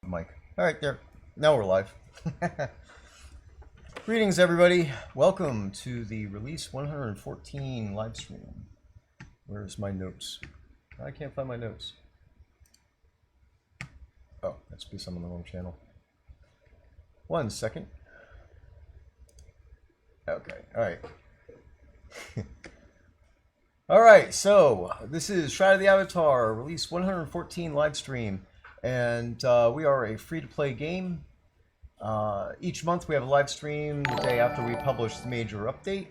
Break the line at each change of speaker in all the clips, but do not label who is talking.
Mike. All right, there. Now we're live. Greetings, everybody. Welcome to the Release 114 live stream. Where's my notes? I can't find my notes. Oh, that's because I'm on the wrong channel. 1 second. Okay, all right. All right, so this is Shroud of the Avatar, Release 114 live stream. And we are a free-to-play game. Each month we have a live stream the day after we publish the major update.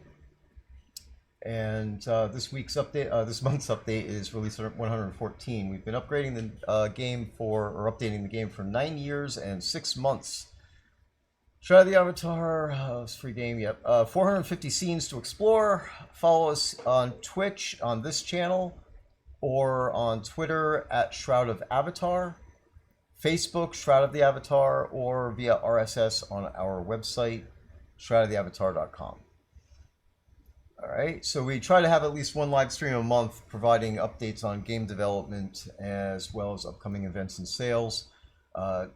And this month's update is Release 114. We've been upgrading the game updating the game for 9 years and 6 months. Shroud of the Avatar, it's a free game, yep. 450 scenes to explore. Follow us on Twitch on this channel, or on Twitter at Shroud of Avatar. Facebook, Shroud of the Avatar, or via RSS on our website, shroudoftheavatar.com. All right, so we try to have at least one live stream a month, providing updates on game development as well as upcoming events and sales.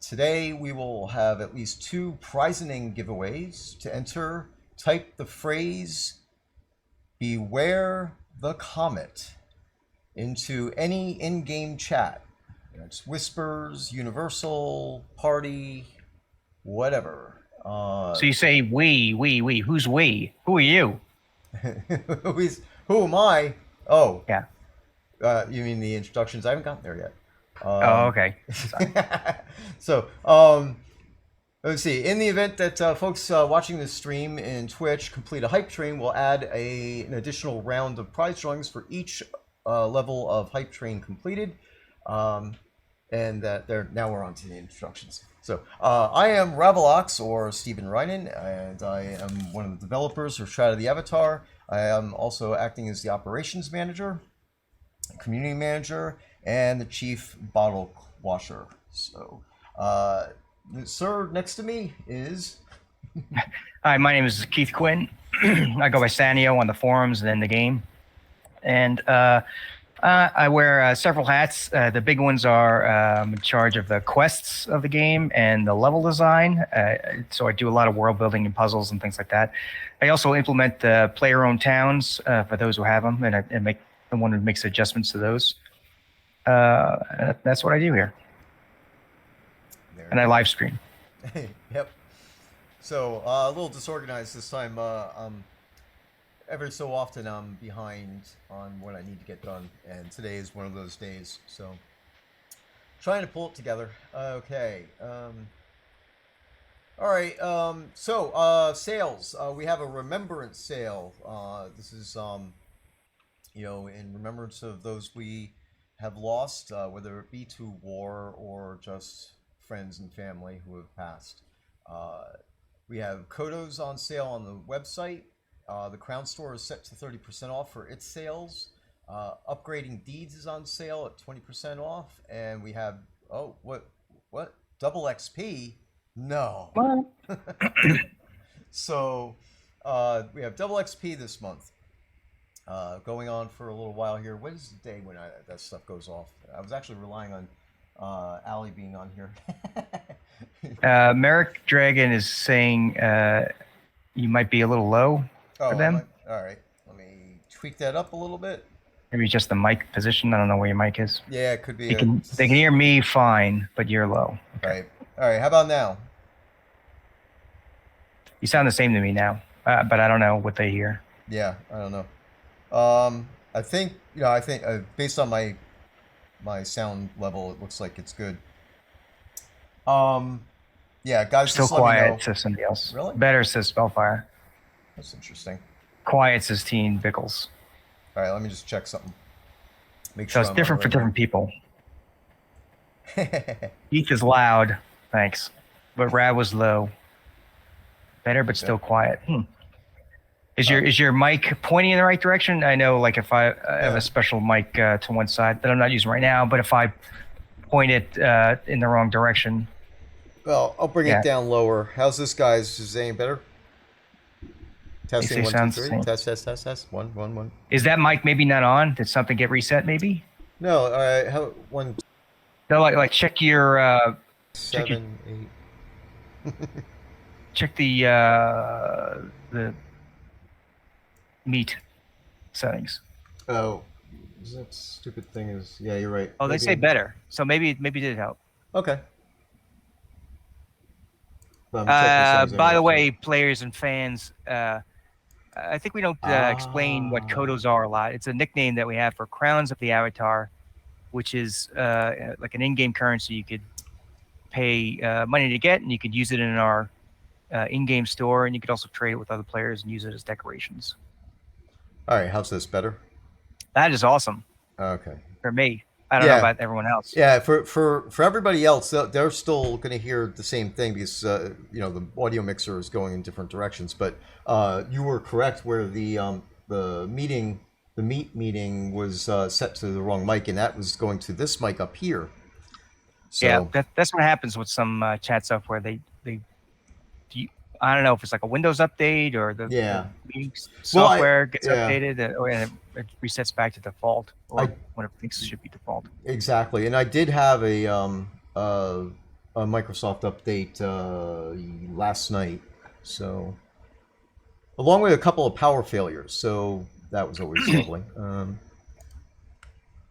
Today, we will have at least 2 prizing giveaways. To enter, type the phrase, "Beware the Comet," into any in-game chat. It's Whispers, Universal, Party, whatever.
So you say we. Who's we? Who are you?
Who am I? Oh.
Yeah.
You mean the introductions? I haven't gotten there yet.
Oh, okay.
So, let's see. In the event that folks watching this stream in Twitch complete a hype train, we'll add an additional round of prize drawings for each level of hype train completed. And now we're on to the introductions. So I am Ravalox, or Stephen Reinen, and I am one of the developers of Shroud of the Avatar. I am also acting as the operations manager, community manager, and the chief bottle washer. So, sir, next to me is...
Hi, my name is Keith Quinn. I go by Sannio on the forums and in the game. And I wear several hats. The big ones are in charge of the quests of the game and the level design. So I do a lot of world building and puzzles and things like that. I also implement player-owned towns for those who have them, and make the one who makes adjustments to those. That's what I do here. And I live stream.
Yep. So a little disorganized this time. Every so often I'm behind on what I need to get done, and today is one of those days, so trying to pull it together. Okay. All right. So sales. We have a remembrance sale. This is in remembrance of those we have lost, whether it be to war or just friends and family who have passed. We have Kodos on sale on the website. The Crown Store is set to 30% off for its sales. Upgrading Deeds is on sale at 20% off. And we have, what? Double XP? No.
What?
So, we have Double XP this month. Going on for a little while here. What is the day when that stuff goes off? I was actually relying on Allie being on here.
Merrick Dragon is saying you might be a little low for them.
All right. Let me tweak that up a little bit.
Maybe just the mic position. I don't know where your mic is.
Yeah, it could be.
They can hear me fine, but you're low.
Okay. All right. How about now? You
sound the same to me now, but I don't know what they hear.
Yeah, I don't know. All I think I think based on my sound level, it looks like it's good. Um, yeah, guys,
Still
just let me
quiet,
know.
says somebody else.
Really?
Better, says Spellfire.
That's interesting.
Quiet, says Teen Bickles.
All right, let me just check something. Make
So
sure
it's
I'm on the
different for
right
different people.
mic.
Heath is loud, thanks. But Rad was low. Better, but still quiet. Is your mic pointing in the right direction? I know, like if I have a special mic to one side that I'm not using right now, but if I point it in the wrong direction,
Well, I'll bring
yeah,
it down lower. How's this, guys? Is it any better?
they
Testing
say
one, two,
sounds the
three.
same.
Test, test, test, test. One, one, one.
Is that mic maybe not on? Did something get reset? Maybe.
No, all right. How one,
No, like check your check your
7, 8.
check the meet settings.
Oh, that stupid thing is. Yeah, you're right.
Oh, they say better, so maybe it did help.
Okay. Well, I'm checking settings
By
anyway,
the
so-
way, players and fans, I think we don't explain what kodos are a lot. It's a nickname that we have for crowns of the avatar, which is like an in-game currency you could pay money to get, and you could use it in our in-game store, and you could also trade it with other players and use it as decorations.
All right, how's this better?
That is awesome
Okay.
for me. I don't know about everyone else.
Yeah, for everybody else, they're still going to hear the same thing because the audio mixer is going in different directions. But you were correct where the meet meeting was set to the wrong mic, and that was going to this mic up here. So,
yeah, that's what happens with some chat software. I don't know if it's like a Windows update or the meeting software gets updated and it resets back to default or when it thinks it should be default.
Exactly, and I did have a Microsoft update last night, so along with a couple of power failures. So that was always lovely.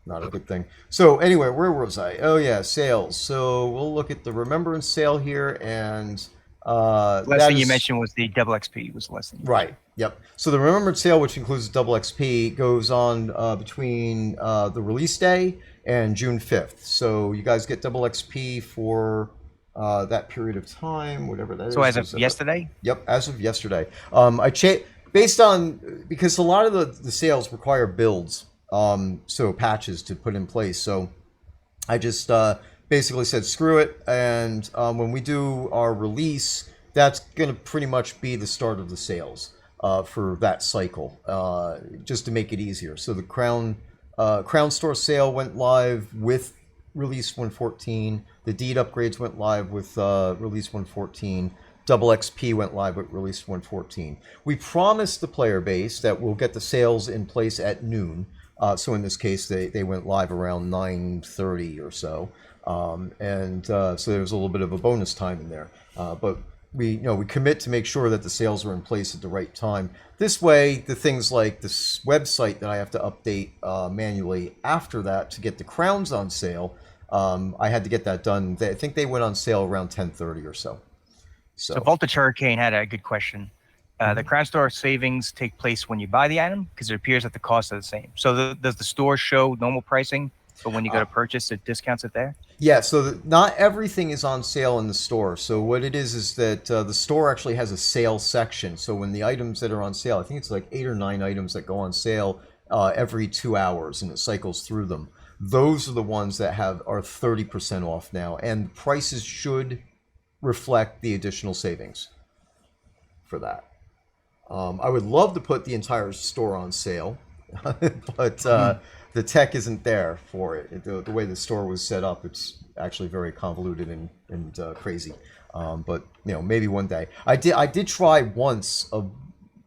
Not a good thing. So anyway, where was I? Oh yeah, sales. So we'll look at the remembrance sale here, and
last thing you mentioned was the double XP was less than
right. Yep. So the remembrance sale, which includes double XP, goes on between the release day and June 5th. So you guys get double XP for that period of time, whatever that is.
So as of yesterday?
Yep, as of yesterday. Based on because a lot of the sales require builds. So patches to put in place. So I just basically said screw it, and when we do our release, that's going to pretty much be the start of the sales for that cycle, just to make it easier. So the Crown Store sale went live with release 114. The deed upgrades went live with release 114. Double XP went live with release 114. We promised the player base that we'll get the sales in place at noon. So in this case, they went live around 9:30 or so, so there was a little bit of a bonus time in there. But we commit to make sure that the sales are in place at the right time. This way, the things like this website that I have to update manually after that to get the crowns on sale, I had to get that done. I think they went on sale around 10:30 or so.
So Voltage Hurricane had a good question. The Crown Store savings take place when you buy the item because it appears that the costs are the same. So does the store show normal pricing, but when you go to purchase, it discounts it there?
Yeah, so not everything is on sale in the store. So what it is that the store actually has a sale section. So when the items that are on sale, I think it's like 8 or 9 items that go on sale every 2 hours, and it cycles through them. Those are the ones that are 30% off now, and prices should reflect the additional savings for that. I would love to put the entire store on sale, but the tech isn't there for it. The way the store was set up, it's actually very convoluted and crazy. But maybe one day. I did try once,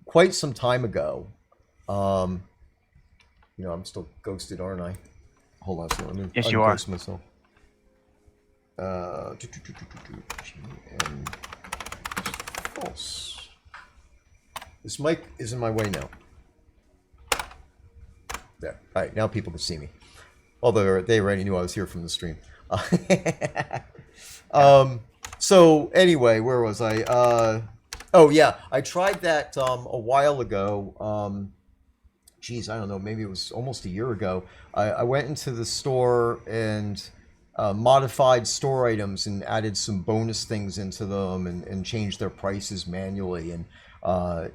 quite some time ago. I'm still ghosted, aren't I? Hold on a second. Let me
yes, you are.
Myself. False. This mic is in my way now. There. All right, now people can see me. Although they already knew I was here from the stream. So anyway, where was I? Oh yeah, I tried that a while ago. geez, I don't know, maybe it was almost a year ago. I went into the store and modified store items and added some bonus things into them and changed their prices manually. And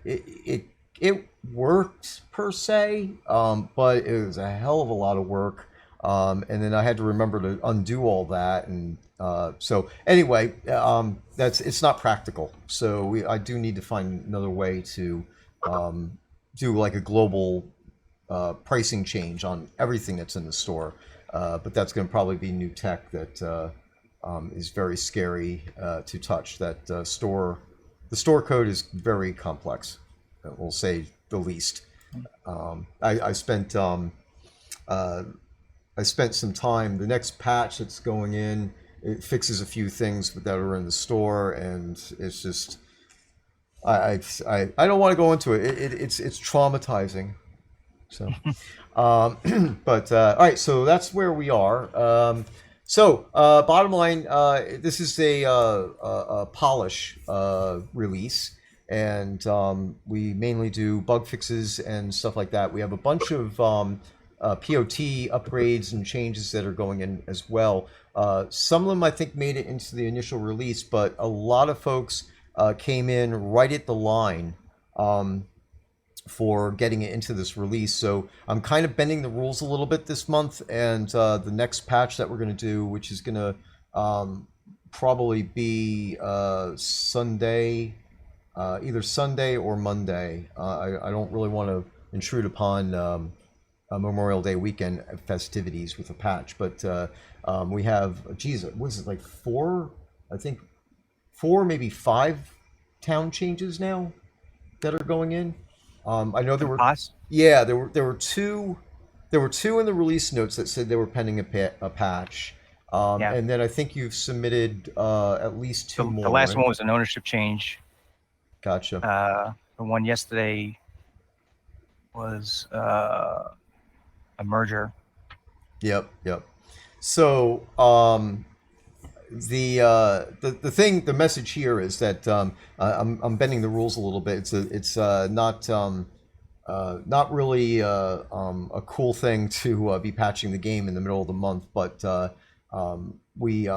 it worked per se, but it was a hell of a lot of work. And then I had to remember to undo all that. And so anyway, it's not practical. So I do need to find another way to do like a global pricing change on everything that's in the store. But that's going to probably be new tech that is very scary to touch. The store code is very complex. We'll say the least. I spent some time. The next patch that's going in, it fixes a few things that are in the store, and it's just I don't want to go into it. It's traumatizing. So, but all right. So that's where we are. Bottom line, this is a polish release, and we mainly do bug fixes and stuff like that. We have a bunch of POT upgrades and changes that are going in as well. Some of them I think made it into the initial release, but a lot of folks came in right at the line for getting it into this release. So I'm kind of bending the rules a little bit this month, and the next patch that we're going to do, which is going to probably be Sunday, either Sunday or Monday. I don't really want to intrude upon Memorial Day weekend festivities with a patch, but we have, geez, what is it, like I think four, maybe five town changes now that are going in. I know there were, yeah, there were two in the release notes that said they were pending a patch,
Yeah.
and then I think you've submitted at least two more.
The last
right?
one was an ownership change.
Gotcha.
The one yesterday was a merger.
Yep. So the message here is that I'm bending the rules a little bit. It's not really a cool thing to be patching the game in the middle of the month, but we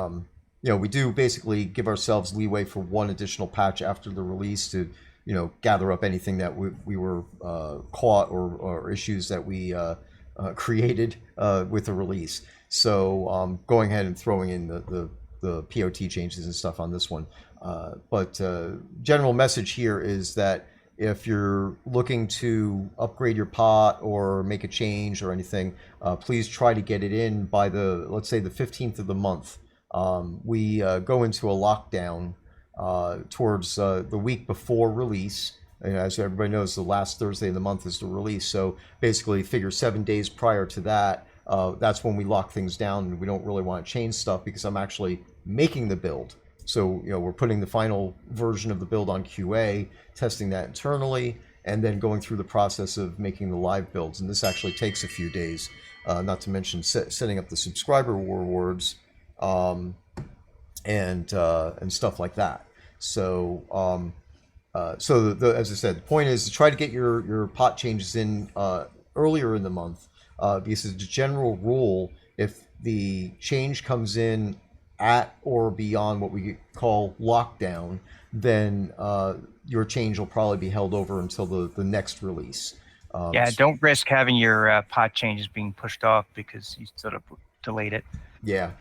we do basically give ourselves leeway for one additional patch after the release to gather up anything that we were caught or issues that we created with the release. So going ahead and throwing in the POT changes and stuff on this one. But general message here is that if you're looking to upgrade your pot or make a change or anything, please try to get it in by let's say the 15th of the month. We go into a lockdown towards the week before release. And as everybody knows, the last Thursday of the month is the release. So basically figure 7 days prior to that, that's when we lock things down, and we don't really want to change stuff because I'm actually making the build. So we're putting the final version of the build on QA, testing that internally, and then going through the process of making the live builds. And this actually takes a few days, not to mention setting up the subscriber rewards and stuff like that. So as I said, the point is to try to get your pot changes in earlier in the month, because as a general rule, if the change comes in at or beyond what we call lockdown, then your change will probably be held over until the next release.
Don't risk having your pot changes being pushed off because you sort of delayed it.
Yeah.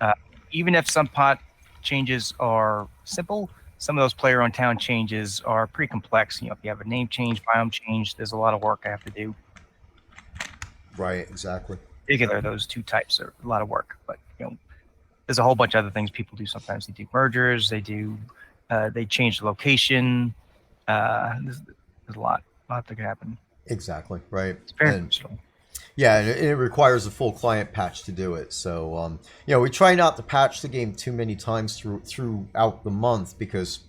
Even if some pot changes are simple, some of those player-owned town changes are pretty complex. If you have a name change, biome change, there's a lot of work I have to do.
Right, exactly.
Particular, those two types are a lot of work, but there's a whole bunch of other things people do. Sometimes they do mergers, they change the location. There's a lot that could happen.
Exactly, right.
It's very versatile.
Yeah, and it requires a full client patch to do it. So, we try not to patch the game too many times throughout the month because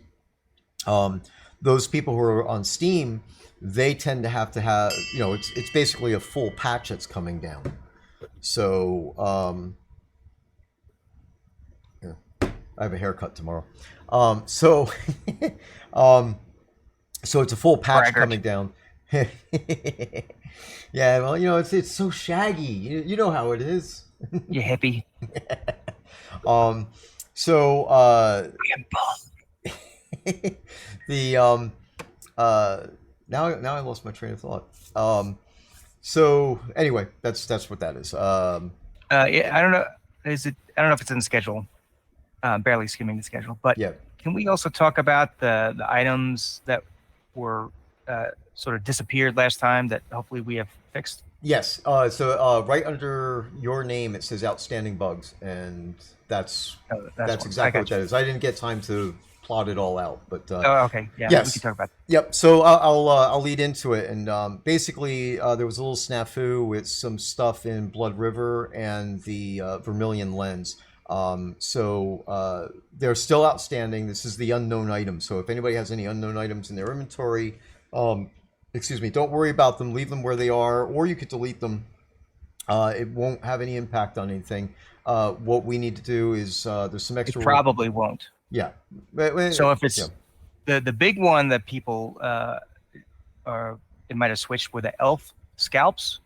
those people who are on Steam, they tend to have, it's basically a full patch that's coming down. So, I have a haircut tomorrow. So it's a full patch coming down. Yeah, well, it's so shaggy. You know how it is.
You hippie.
Um, so the uh, now I lost my train of thought. So anyway, that's what that is.
Yeah, I don't know. Is it? I don't know if it's in the schedule. Barely skimming the schedule. But
Yeah.
can we also talk about the items that were sort of disappeared last time that hopefully we have fixed?
Yes. Right under your name, it says outstanding bugs, and that's
That's
that's
one. I
exactly what
got
that
you.
is. I didn't get time to plot it all out, but
Oh, okay. Yeah, we can
yes.
talk about
Yep. So I'll lead into it, and basically there was a little snafu with some stuff in Blood River and the Vermilion Lens. They're still outstanding. This is the unknown item. So if anybody has any unknown items in their inventory, um, excuse me, don't worry about them. Leave them where they are, or you could delete them. It won't have any impact on anything. What we need to do is there's some
it.
extra work.
Probably won't.
Yeah.
So if
Yeah.
it's the big one that people are, it might have switched were the elf scalps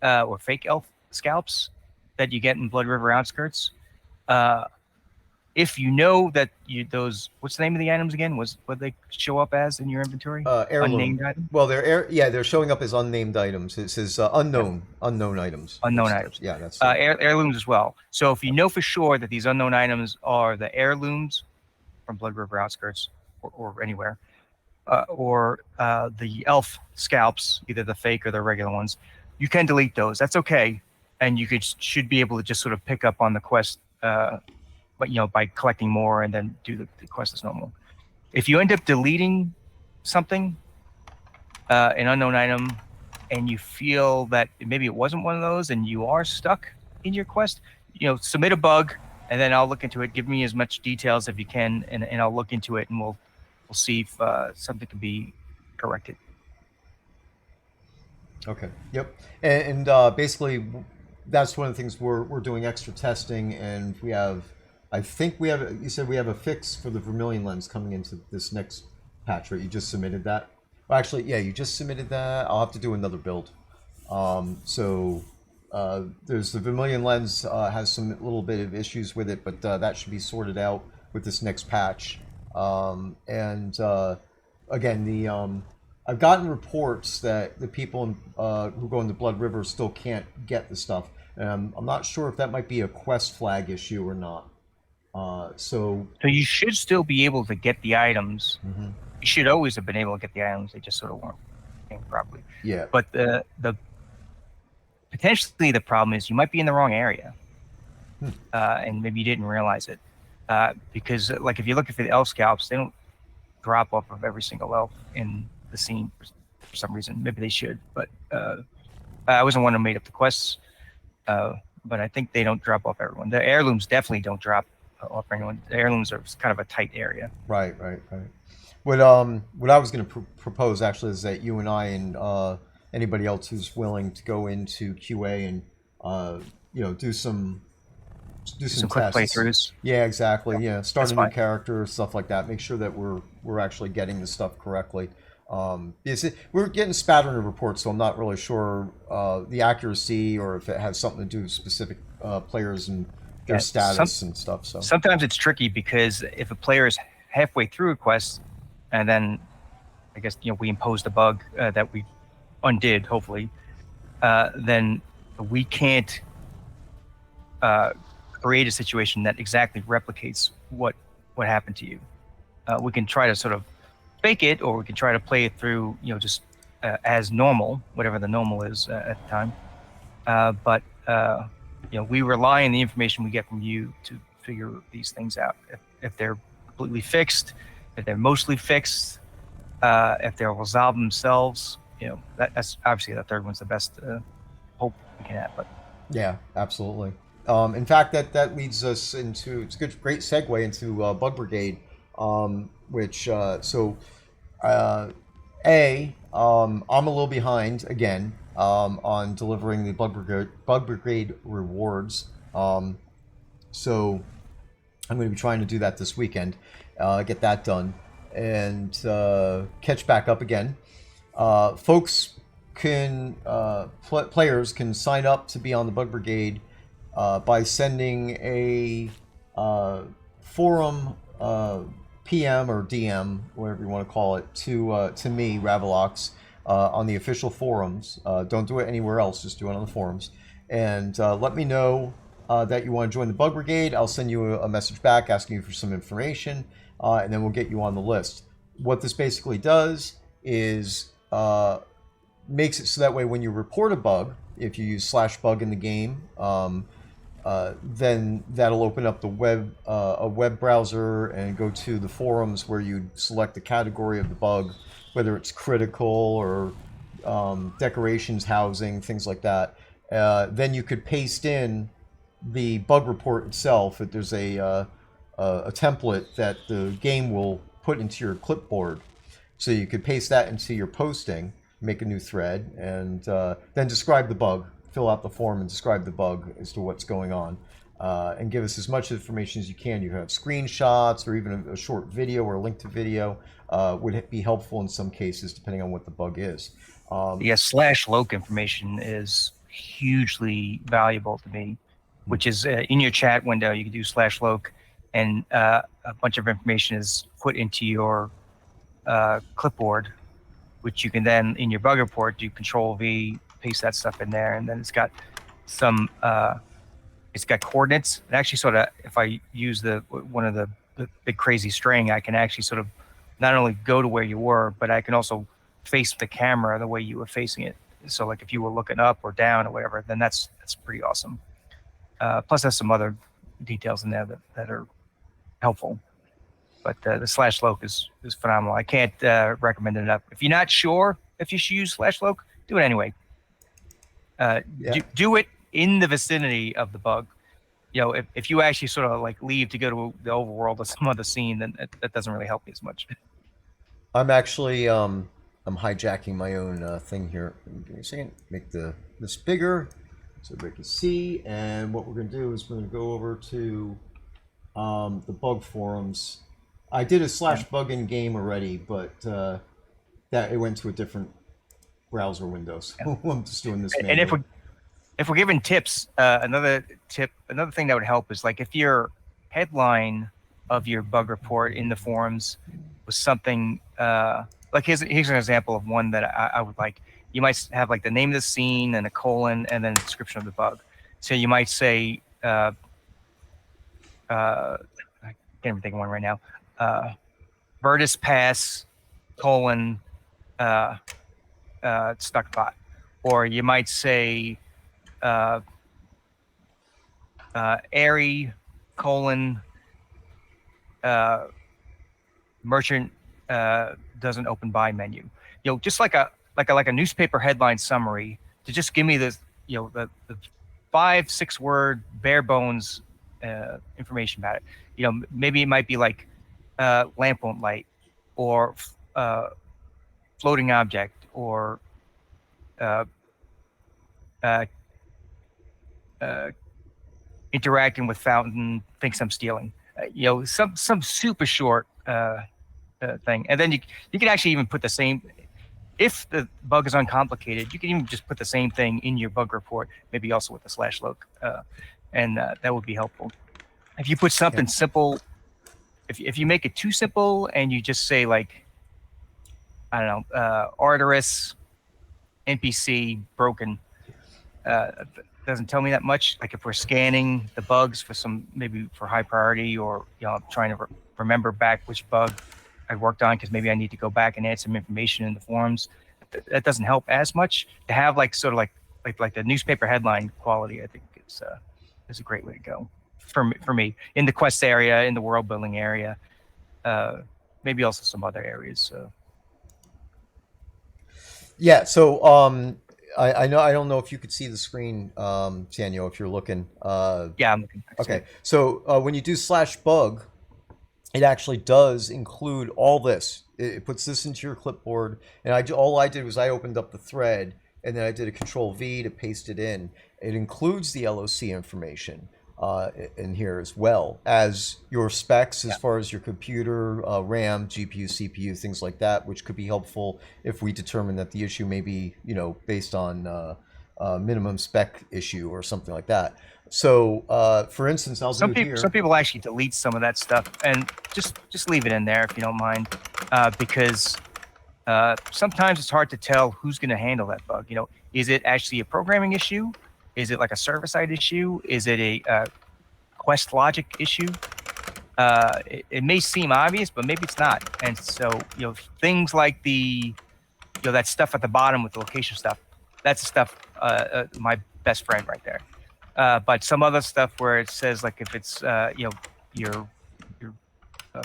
or fake elf scalps that you get in Blood River outskirts. Uh, if you know that those, what's the name of the items again? Was what they show up as in your inventory?
Heirloom.
Unnamed item.
Well, yeah, they're showing up as unnamed items. It says
Yeah.
unknown items.
Unknown items.
Yeah, that's it.
Heirlooms as well. So if you know for sure that these unknown items are the heirlooms from Blood River outskirts or anywhere, or the elf scalps, either the fake or the regular ones, you can delete those. That's okay, and you should be able to just sort of pick up on the quest, but by collecting more and then do the quest as normal. If you end up deleting something, an unknown item, and you feel that maybe it wasn't one of those, and you are stuck in your quest, submit a bug, and then I'll look into it. Give me as much details if you can, and I'll look into it, and we'll see if something can be corrected.
Okay. Yep. And basically, that's one of the things we're doing extra testing, and I think we have. You said we have a fix for the Vermilion Lens coming into this next patch, right? You just submitted that. Well, actually, yeah, you just submitted that. I'll have to do another build. There's the Vermilion Lens has some little bit of issues with it, but that should be sorted out with this next patch. Again, I've gotten reports that the people who go into Blood River still can't get the stuff. I'm not sure if that might be a quest flag issue or not.
So you should still be able to get the items.
Mhm.
You should always have been able to get the items. They just sort of weren't working properly.
Yeah.
But the potentially the problem is you might be in the wrong area, and maybe you didn't realize it. Because like if you look at the elf scalps, they don't drop off of every single elf in the scene for some reason. Maybe they should, but I wasn't one who made up the quests. But I think they don't drop off everyone. The heirlooms definitely don't drop off anyone. The heirlooms are kind of a tight area.
Right. What I was going to propose actually is that you and I and anybody else who's willing to go into QA and do some
quick
tests.
playthroughs.
Yeah, exactly. Yeah, start
That's
a new
fine.
character, stuff like that. Make sure that we're actually getting the stuff correctly. We're getting spattering of reports, so I'm not really sure the accuracy or if it has something to do with specific players and their status and stuff. So
sometimes it's tricky because if a player is halfway through a quest, and then I guess we imposed a bug that we undid, hopefully, then we can't create a situation that exactly replicates what happened to you. We can try to sort of fake it, or we can try to play it through, just as normal, whatever the normal is at the time. But we rely on the information we get from you to figure these things out. If they're completely fixed, if they're mostly fixed, if they'll resolve themselves, that's obviously the third one's the best hope we can have. But
yeah, absolutely. In fact, that leads us into it's a great segue into Bug Brigade, which I'm a little behind again on delivering the Bug Brigade rewards. So I'm going to be trying to do that this weekend, get that done, and catch back up again. Folks can players can sign up to be on the Bug Brigade by sending a forum PM or DM, whatever you want to call it, to me, Ravalox, on the official forums. Don't do it anywhere else; just do it on the forums, and let me know that you want to join the Bug Brigade. I'll send you a message back asking you for some information, and then we'll get you on the list. What this basically does is makes it so that way when you report a bug, if you use /bug in the game, then that'll open up the a web browser and go to the forums where you select the category of the bug, whether it's critical or decorations, housing, things like that. Then you could paste in the bug report itself. There's a template that the game will put into your clipboard. So you could paste that into your posting, make a new thread, and then describe the bug. Fill out the form and describe the bug as to what's going on. And give us as much information as you can. You have screenshots or even a short video or a link to video would be helpful in some cases, depending on what the bug is.
Yeah, /loc information is hugely valuable to me, which is in your chat window. You can do /loc, and a bunch of information is put into your clipboard, which you can then in your bug report do Control-V, paste that stuff in there, and then it's got some it's got coordinates. And actually, sort of, if I use one of the big crazy string, I can actually sort of not only go to where you were, but I can also face the camera the way you were facing it. So like if you were looking up or down or whatever, then that's pretty awesome. Plus, there's some other details in there that are helpful. But the /loc is phenomenal. I can't recommend it enough. If you're not sure if you should use /loc, do it anyway. Do it in the vicinity of the bug. You know, if you actually sort of like leave to go to the overworld or some other scene, then that doesn't really help me as much.
I'm actually I'm hijacking my own thing here. Give me a second. Make this bigger so everybody can see. And what we're going to do is we're going to go over to the bug forums. I did a /bug in game already, but that it went to a different browser window. So I'm just doing this.
And if we're giving tips, another thing that would help is like if your headline of your bug report in the forums was something like here's an example of one that I would like. You might have like the name of the scene and a colon and then a description of the bug. So you might say, I can't even think of one right now. Vertus pass colon stuck bot, or you might say airy colon merchant doesn't open buy menu. You know, just like a newspaper headline summary to just give me this, you know, the 5-6 word bare bones information about it. You know, maybe it might be like lamp won't light, or floating object, or interacting with fountain, thinks I'm stealing. You know, some super short thing, and then you can actually even put the same. If the bug is uncomplicated, you can even just put the same thing in your bug report, maybe also with the /loc, and that would be helpful. If you put something simple, if you make it too simple and you just say like, I don't know, Arterus NPC broken, doesn't tell me that much. Like if we're scanning the bugs for maybe for high priority, or you know, I'm trying to remember back which bug I worked on because maybe I need to go back and add some information in the forums. That doesn't help as much. To have like sort of like the newspaper headline quality, I think is a great way to go for me in the quest area, in the world building area, maybe also some other areas.
Yeah. So I know I don't know if you could see the screen, Sannio, if you're looking.
Yeah, I'm looking.
Okay. So when you do /bug, it actually does include all this. It puts this into your clipboard, and all I did was I opened up the thread, and then I did a Control-V to paste it in. It includes the LOC information, in here as well as your specs as
Yeah.
far as your computer, RAM, GPU, CPU, things like that, which could be helpful if we determine that the issue may be, based on minimum spec issue or something like that. So, for instance, I'll do it
Some
here.
people actually delete some of that stuff and just leave it in there if you don't mind, because sometimes it's hard to tell who's going to handle that bug. Is it actually a programming issue? Is it like a server side issue? Is it a Quest logic issue? It may seem obvious, but maybe it's not. And so, things like that stuff at the bottom with the location stuff, that's the stuff, my best friend right there. But some other stuff where it says, like, if it's, your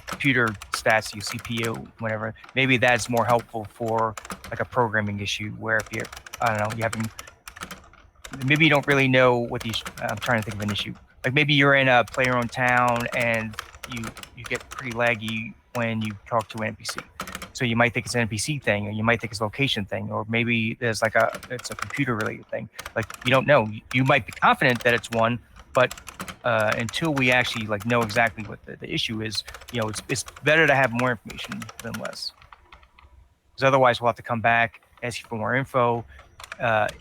computer stats, your CPU, whatever, maybe that's more helpful for like a programming issue where if you're, I don't know, maybe you don't really know what these, I'm trying to think of an issue. Like maybe you're in a player-owned town and you get pretty laggy when you talk to an NPC. So you might think it's an NPC thing, or you might think it's a location thing, or maybe there's like it's a computer related thing. Like you don't know. You might be confident that it's one, but until we actually like know exactly what the issue is, it's better to have more information than less. Because otherwise we'll have to come back, ask you for more info.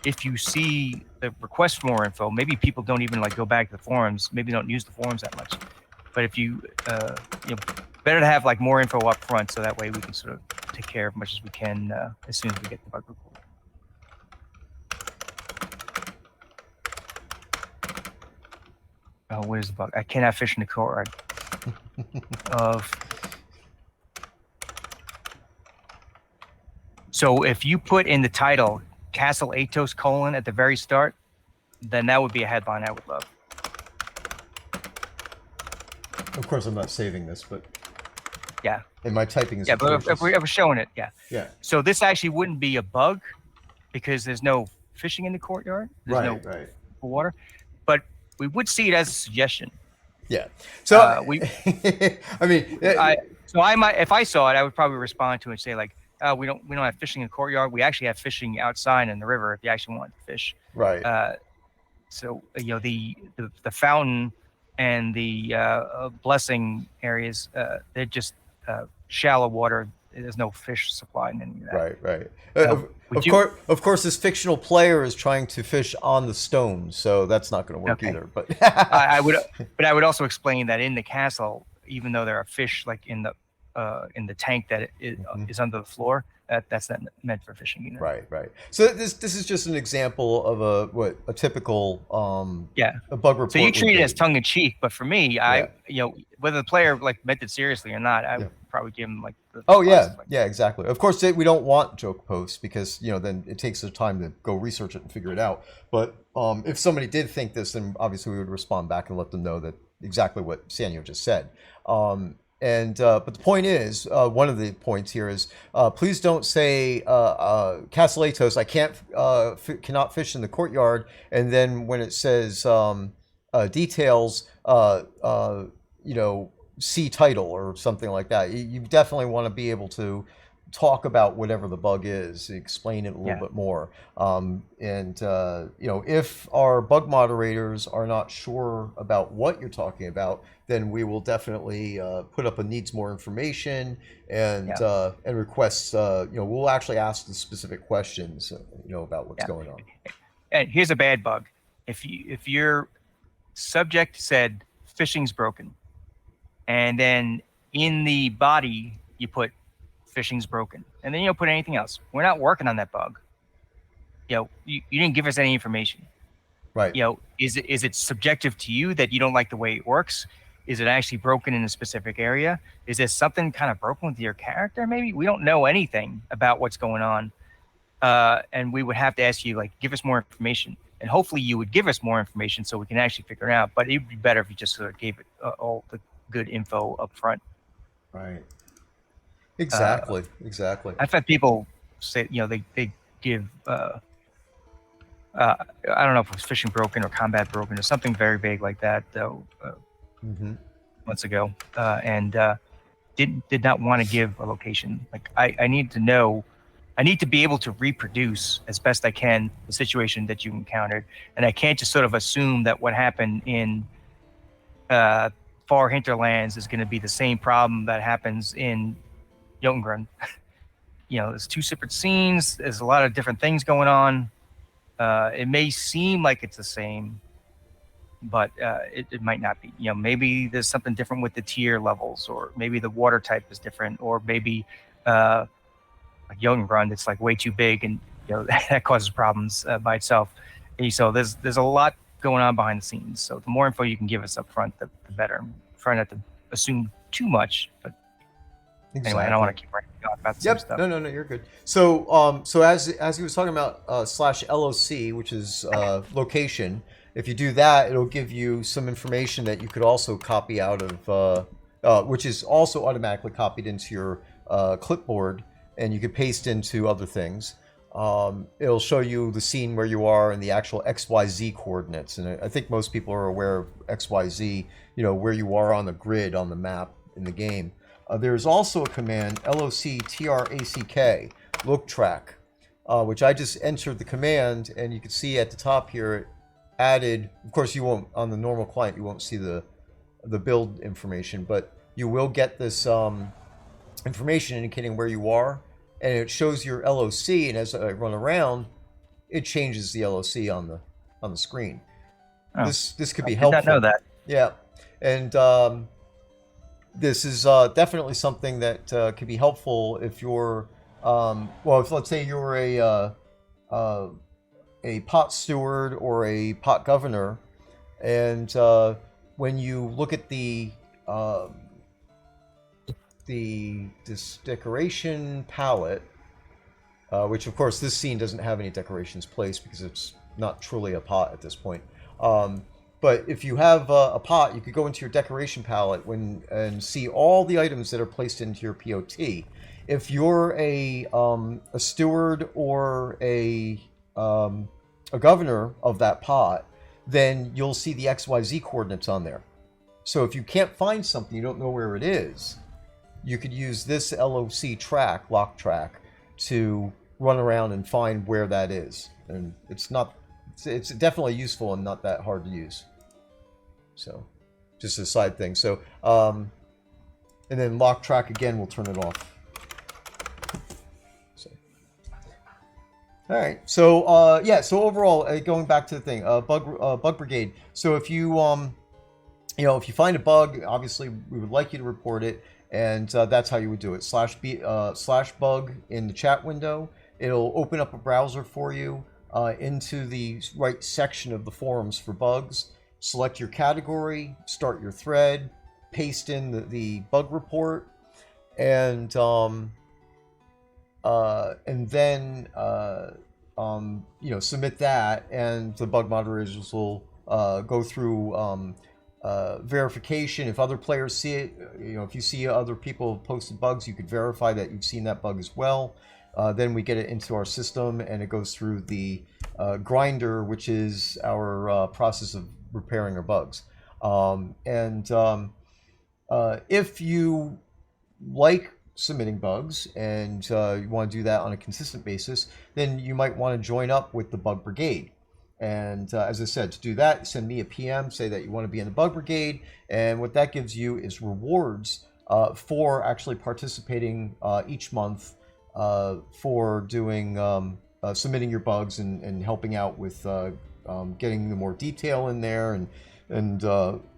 If you see the request for more info, maybe people don't even like go back to the forums. Maybe don't use the forums that much. But if you, better to have like more info up front, so that way we can sort of take care of as much as we can as soon as we get the bug report. Oh, what is the bug? I cannot fish in the courtyard of. So if you put in the title Castle Atos : at the very start, then that would be a headline I would love.
Of course, I'm not saving this, but
yeah,
and my typing is
but if we're showing it,
yeah.
So this actually wouldn't be a bug because there's no fishing in the courtyard. There's no water, but we would see it as a suggestion.
Yeah. So I mean,
I might, if I saw it, I would probably respond to it and say like, we don't have fishing in the courtyard. We actually have fishing outside in the river if you actually want to fish.
Right.
So the fountain and the blessing areas, they're just shallow water. There's no fish supply in any of that.
Right. Of course, this fictional player is trying to fish on the stones, so that's not going to work either. But
I would also explain that in the castle, even though there are fish like in the tank that is under the floor, that's not meant for fishing either.
Right. So this is just an example of a typical a bug report.
So you treat it as tongue in cheek, but for me, whether the player like meant it seriously or not, I would probably give him like.
Yeah, exactly. Of course, we don't want joke posts because then it takes the time to go research it and figure it out. But if somebody did think this, then obviously we would respond back and let them know that exactly what Sannio just said. But the point is, one of the points here is, please don't say Castle Atos, I cannot fish in the courtyard, and then when it says details, see title or something like that. You definitely want to be able to talk about whatever the bug is, explain it a little bit more. If our bug moderators are not sure about what you're talking about, then we will definitely put up a needs more information and requests. We'll actually ask the specific questions, about what's going on.
And here's a bad bug: if your subject said fishing's broken, and then in the body you put fishing's broken, and then you don't put anything else, we're not working on that bug. You didn't give us any information.
Right.
Is it subjective to you that you don't like the way it works? Is it actually broken in a specific area? Is there something kind of broken with your character? Maybe we don't know anything about what's going on, and we would have to ask you like, give us more information, and hopefully you would give us more information so we can actually figure it out. But it would be better if you just sort of gave it all the good info up front.
Right. Exactly.
I've had people say, they give, I don't know if it was fishing broken or combat broken or something very vague like that, though, months ago, and did not want to give a location. Like I need to know, I need to be able to reproduce as best I can the situation that you encountered, and I can't just sort of assume that what happened in uh, far hinterlands is going to be the same problem that happens in Jotungrund. There's two separate scenes. There's a lot of different things going on. It may seem like it's the same, but it might not be. Maybe there's something different with the tier levels, or maybe the water type is different, or maybe like Jotungrund, it's like way too big, and that causes problems by itself. And so there's a lot going on behind the scenes. So the more info you can give us up front, the better. Try not to assume too much, but anyway, I don't want to keep writing about the same stuff.
No, you're good. So, so as he was talking about /LOC, which is location, if you do that, it'll give you some information that you could also copy out of, which is also automatically copied into your clipboard, and you could paste into other things. It'll show you the scene where you are and the actual XYZ coordinates, and I think most people are aware of XYZ, where you are on the grid on the map in the game. There's also a command, LOCTRACK, look track, which I just entered the command, and you can see at the top here, it added, of course you won't, on the normal client, you won't see the build information, but you will get this information indicating where you are, and it shows your LOC, and as I run around, it changes the LOC on the screen. Oh, this could be helpful.
I did not know that.
Yeah, and this is definitely something that could be helpful if you're, if let's say you're a pot steward or a pot governor, and when you look at this decoration palette, which of course this scene doesn't have any decorations placed because it's not truly a pot at this point. But if you have a pot, you could go into your decoration palette and see all the items that are placed into your POT. If you're a steward or a governor of that pot, then you'll see the XYZ coordinates on there. So if you can't find something, you don't know where it is, you could use this LOC track, lock track, to run around and find where that is. And it's definitely useful and not that hard to use. So, just a side thing. So, and then lock track again, we'll turn it off. So, all right. So, yeah. So overall, going back to the thing, bug brigade. So if you if you find a bug, obviously we would like you to report it, and that's how you would do it. /bug in the chat window. It'll open up a browser for you into the right section of the forums for bugs. Select your category, start your thread, paste in the bug report, and then submit that, and the bug moderators will go through verification. If other players see it, if you see other people have posted bugs, you could verify that you've seen that bug as well. Then we get it into our system, and it goes through the grinder, which is our process of repairing our bugs. If you like submitting bugs and you want to do that on a consistent basis, then you might want to join up with the bug brigade. And as I said, to do that, send me a PM, say that you want to be in the bug brigade, and what that gives you is rewards for actually participating each month for doing submitting your bugs and helping out with getting the more detail in there and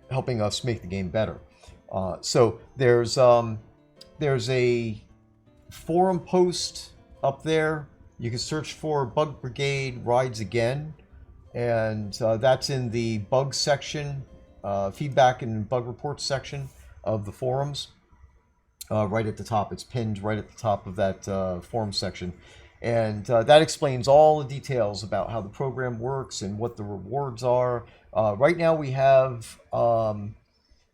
helping us make the game better. So there's a forum post up there. You can search for Bug Brigade Rides Again, and that's in the bug section, feedback and bug reports section of the forums. Right at the top, it's pinned right at the top of that forum section. And that explains all the details about how the program works and what the rewards are. Right now we have a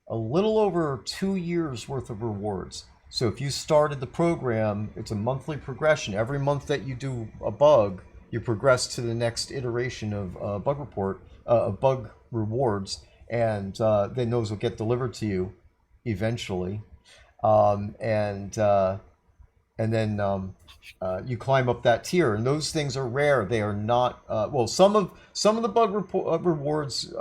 little over 2 years worth of rewards. So if you started the program, it's a monthly progression. Every month that you do a bug, you progress to the next iteration of bug report, bug rewards, and then those will get delivered to you eventually. And then you climb up that tier, and those things are rare. They are not some of the bug rewards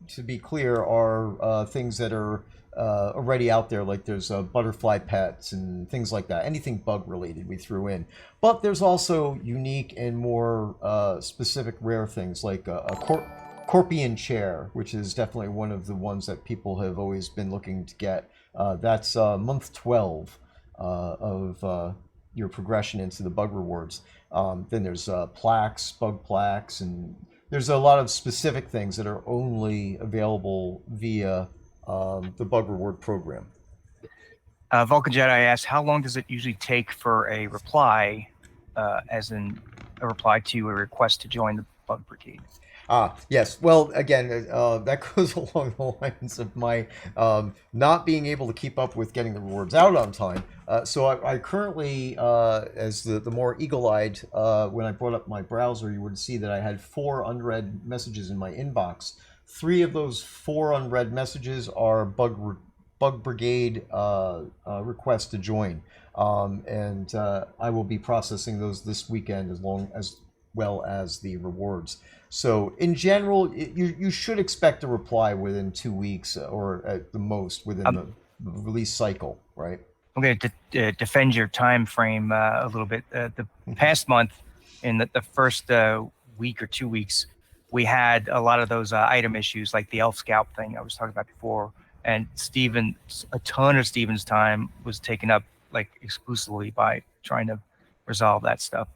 to be clear, are things that are already out there. Like there's butterfly pets and things like that. Anything bug related we threw in. But there's also unique and more specific rare things like Corpian chair, which is definitely one of the ones that people have always been looking to get. That's month 12 of your progression into the bug rewards. Then there's plaques, bug plaques, and there's a lot of specific things that are only available via the bug reward program.
Vulcan Jedi asks, how long does it usually take for a reply, as in a reply to a request to join the bug brigade?
Yes. Well, again, that goes along the lines of my not being able to keep up with getting the rewards out on time. So I currently, as the more eagle-eyed, when I brought up my browser, you would see that I had 4 unread messages in my inbox. 3 of those 4 unread messages are bug brigade requests to join, and I will be processing those this weekend as well as the rewards. So in general, you should expect a reply within 2 weeks, or at the most within the release cycle, right?
I'm going to defend your time frame a little bit. The past month, in the first week or 2 weeks, we had a lot of those item issues, like the elf scalp thing I was talking about before. And a ton of Steven's time was taken up like exclusively by trying to resolve that stuff.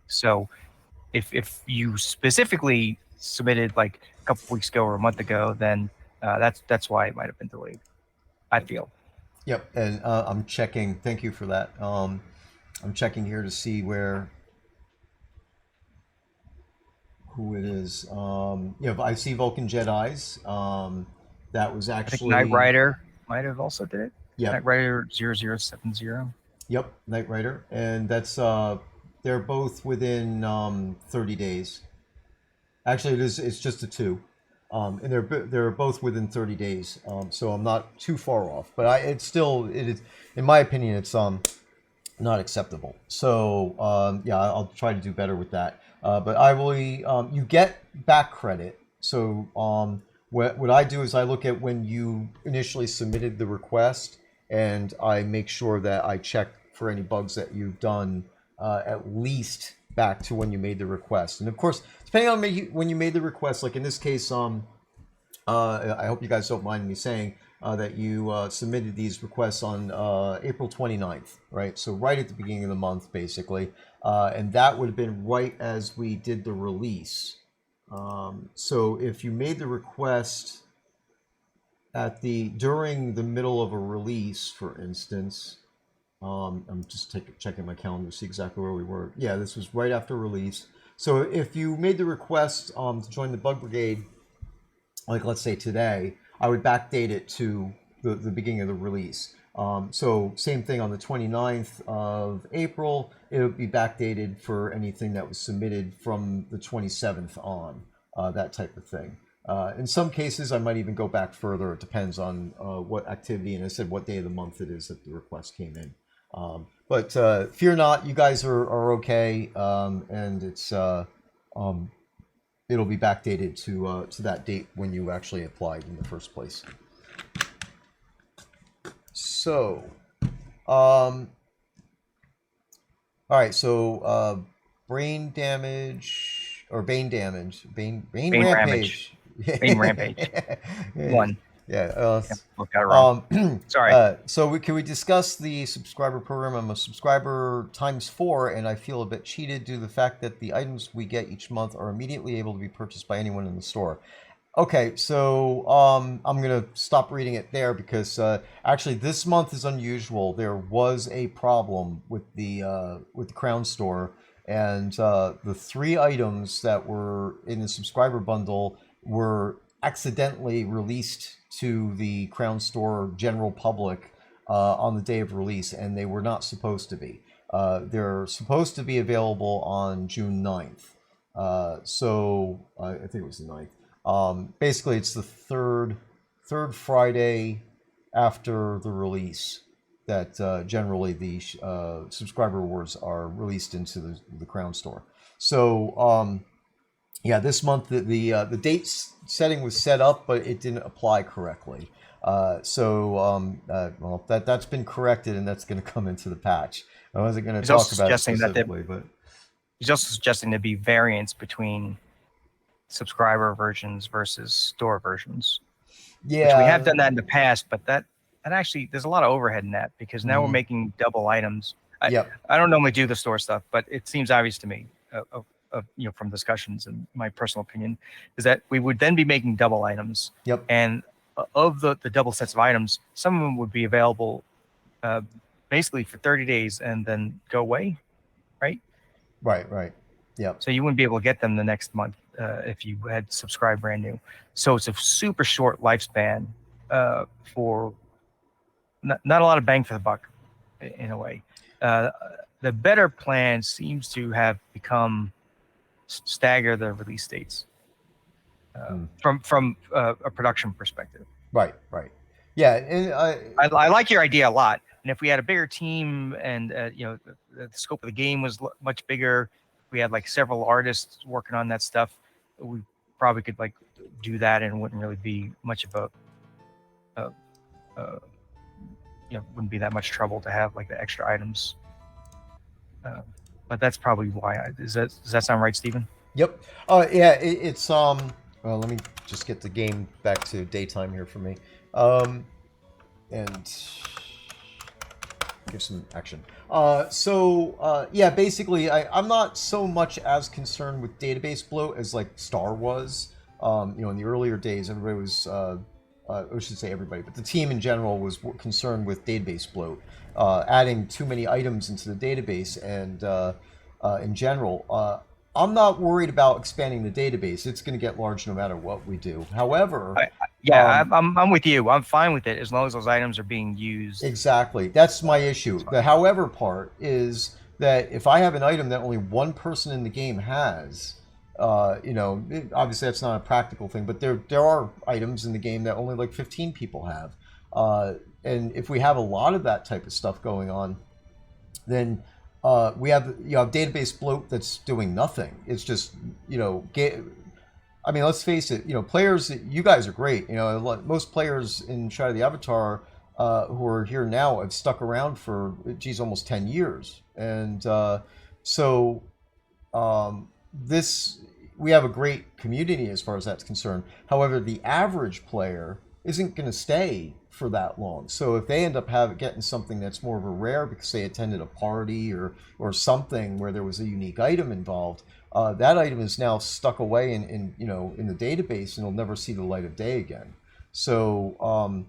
So if you specifically submitted like a couple weeks ago or a month ago, then that's why it might have been delayed, I feel.
Yep, and I'm checking. Thank you for that. I'm checking here to see who it is. I see Vulcan Jedi's. That was
I think
actually
Knight Rider might have also did it.
Yep.
Knight Rider 0070.
Yep, Knight Rider, and that's they're both within 30 days. Actually, it's just a 2, and they're both within 30 days. So I'm not too far off, but it is, in my opinion, it's not acceptable. So I'll try to do better with that. But I will. You get back credit. So what I do is I look at when you initially submitted the request, and I make sure that I check for any bugs that you've done at least back to when you made the request. And of course, depending on when you made the request, like in this case, I hope you guys don't mind me saying that you submitted these requests on April 29th, right? So right at the beginning of the month, basically. And that would have been right as we did the release. So if you made the request during the middle of a release, for instance, I'm just checking my calendar to see exactly where we were. Yeah, this was right after release. So if you made the request to join the Bug Brigade, like let's say today, I would backdate it to the beginning of the release. So same thing on the 29th of April, it would be backdated for anything that was submitted from the 27th on, that type of thing. In some cases, I might even go back further. It depends on what activity, and I said what day of the month it is that the request came in. But fear not, you guys are okay, and it'll be backdated to that date when you actually applied in the first place. So, all right. So, brain damage or bane damage, bane rampage.
Bane rampage. One.
Yeah.
Got it wrong. Sorry.
So can we discuss the subscriber program? I'm a subscriber ×4, and I feel a bit cheated due to the fact that the items we get each month are immediately able to be purchased by anyone in the store. Okay, so I'm gonna stop reading it there because actually this month is unusual. There was a problem with the Crown Store, and the 3 items that were in the subscriber bundle were accidentally released to the Crown Store general public on the day of release, and they were not supposed to be. They're supposed to be available on June 9th. So I think it was the 9th. Basically, it's the third Friday after the release that generally the subscriber rewards are released into the Crown Store. So Yeah, this month the date setting was set up, but it didn't apply correctly. Well, that's been corrected, and that's going to come into the patch. I wasn't going to
He's also
talk about it
suggesting that
specifically, but
he's also suggesting there be variance between subscriber versions versus store versions, which we have
yeah,
done that in the past, but that actually there's a lot of overhead in that because now we're
mhm,
making double items. I
yep,
I don't normally do the store stuff, but it seems obvious to me from discussions and my personal opinion is that we would then be making double items,
yep,
and of the double sets of items, some of them would be available uh, basically for 30 days and then go away, right?
right, yep,
So you wouldn't be able to get them the next month if you had subscribed brand new. So it's a super short lifespan for not a lot of bang for the buck in a way. Uh, the better plan seems to have become stagger the release dates
mm,
from a production perspective.
right, yeah, and
I like your idea a lot. And if we had a bigger team and the scope of the game was much bigger, we had like several artists working on that stuff, we probably could like do that and wouldn't really be much of a wouldn't be that much trouble to have like the extra items. But that's probably why. Does that sound right, Stephen?
yep. Yeah, it's Well, let me just get the game back to daytime here for me, and give some action. Yeah, basically, I'm not so much as concerned with database bloat as like Star was. In the earlier days, everybody was, I should say everybody, but the team in general was concerned with database bloat, adding too many items into the database, and in general, I'm not worried about expanding the database. It's going to get large no matter what we do. However,
Yeah, I'm with you. I'm fine with it as long as those items are being used.
exactly. That's my issue.
It's fine.
The however part is that if I have an item that only one person in the game has, obviously that's not a practical thing, but there are items in the game that only like 15 people have. And if we have a lot of that type of stuff going on, then we have database bloat that's doing nothing. It's just I mean, let's face it. Players. You guys are great. Most players in Shadow of the Avatar who are here now have stuck around for almost 10 years, and so this we have a great community as far as that's concerned. However, the average player isn't going to stay for that long. So if they end up getting something that's more of a rare because they attended a party or something where there was a unique item involved, that item is now stuck away in the database and will never see the light of day again. So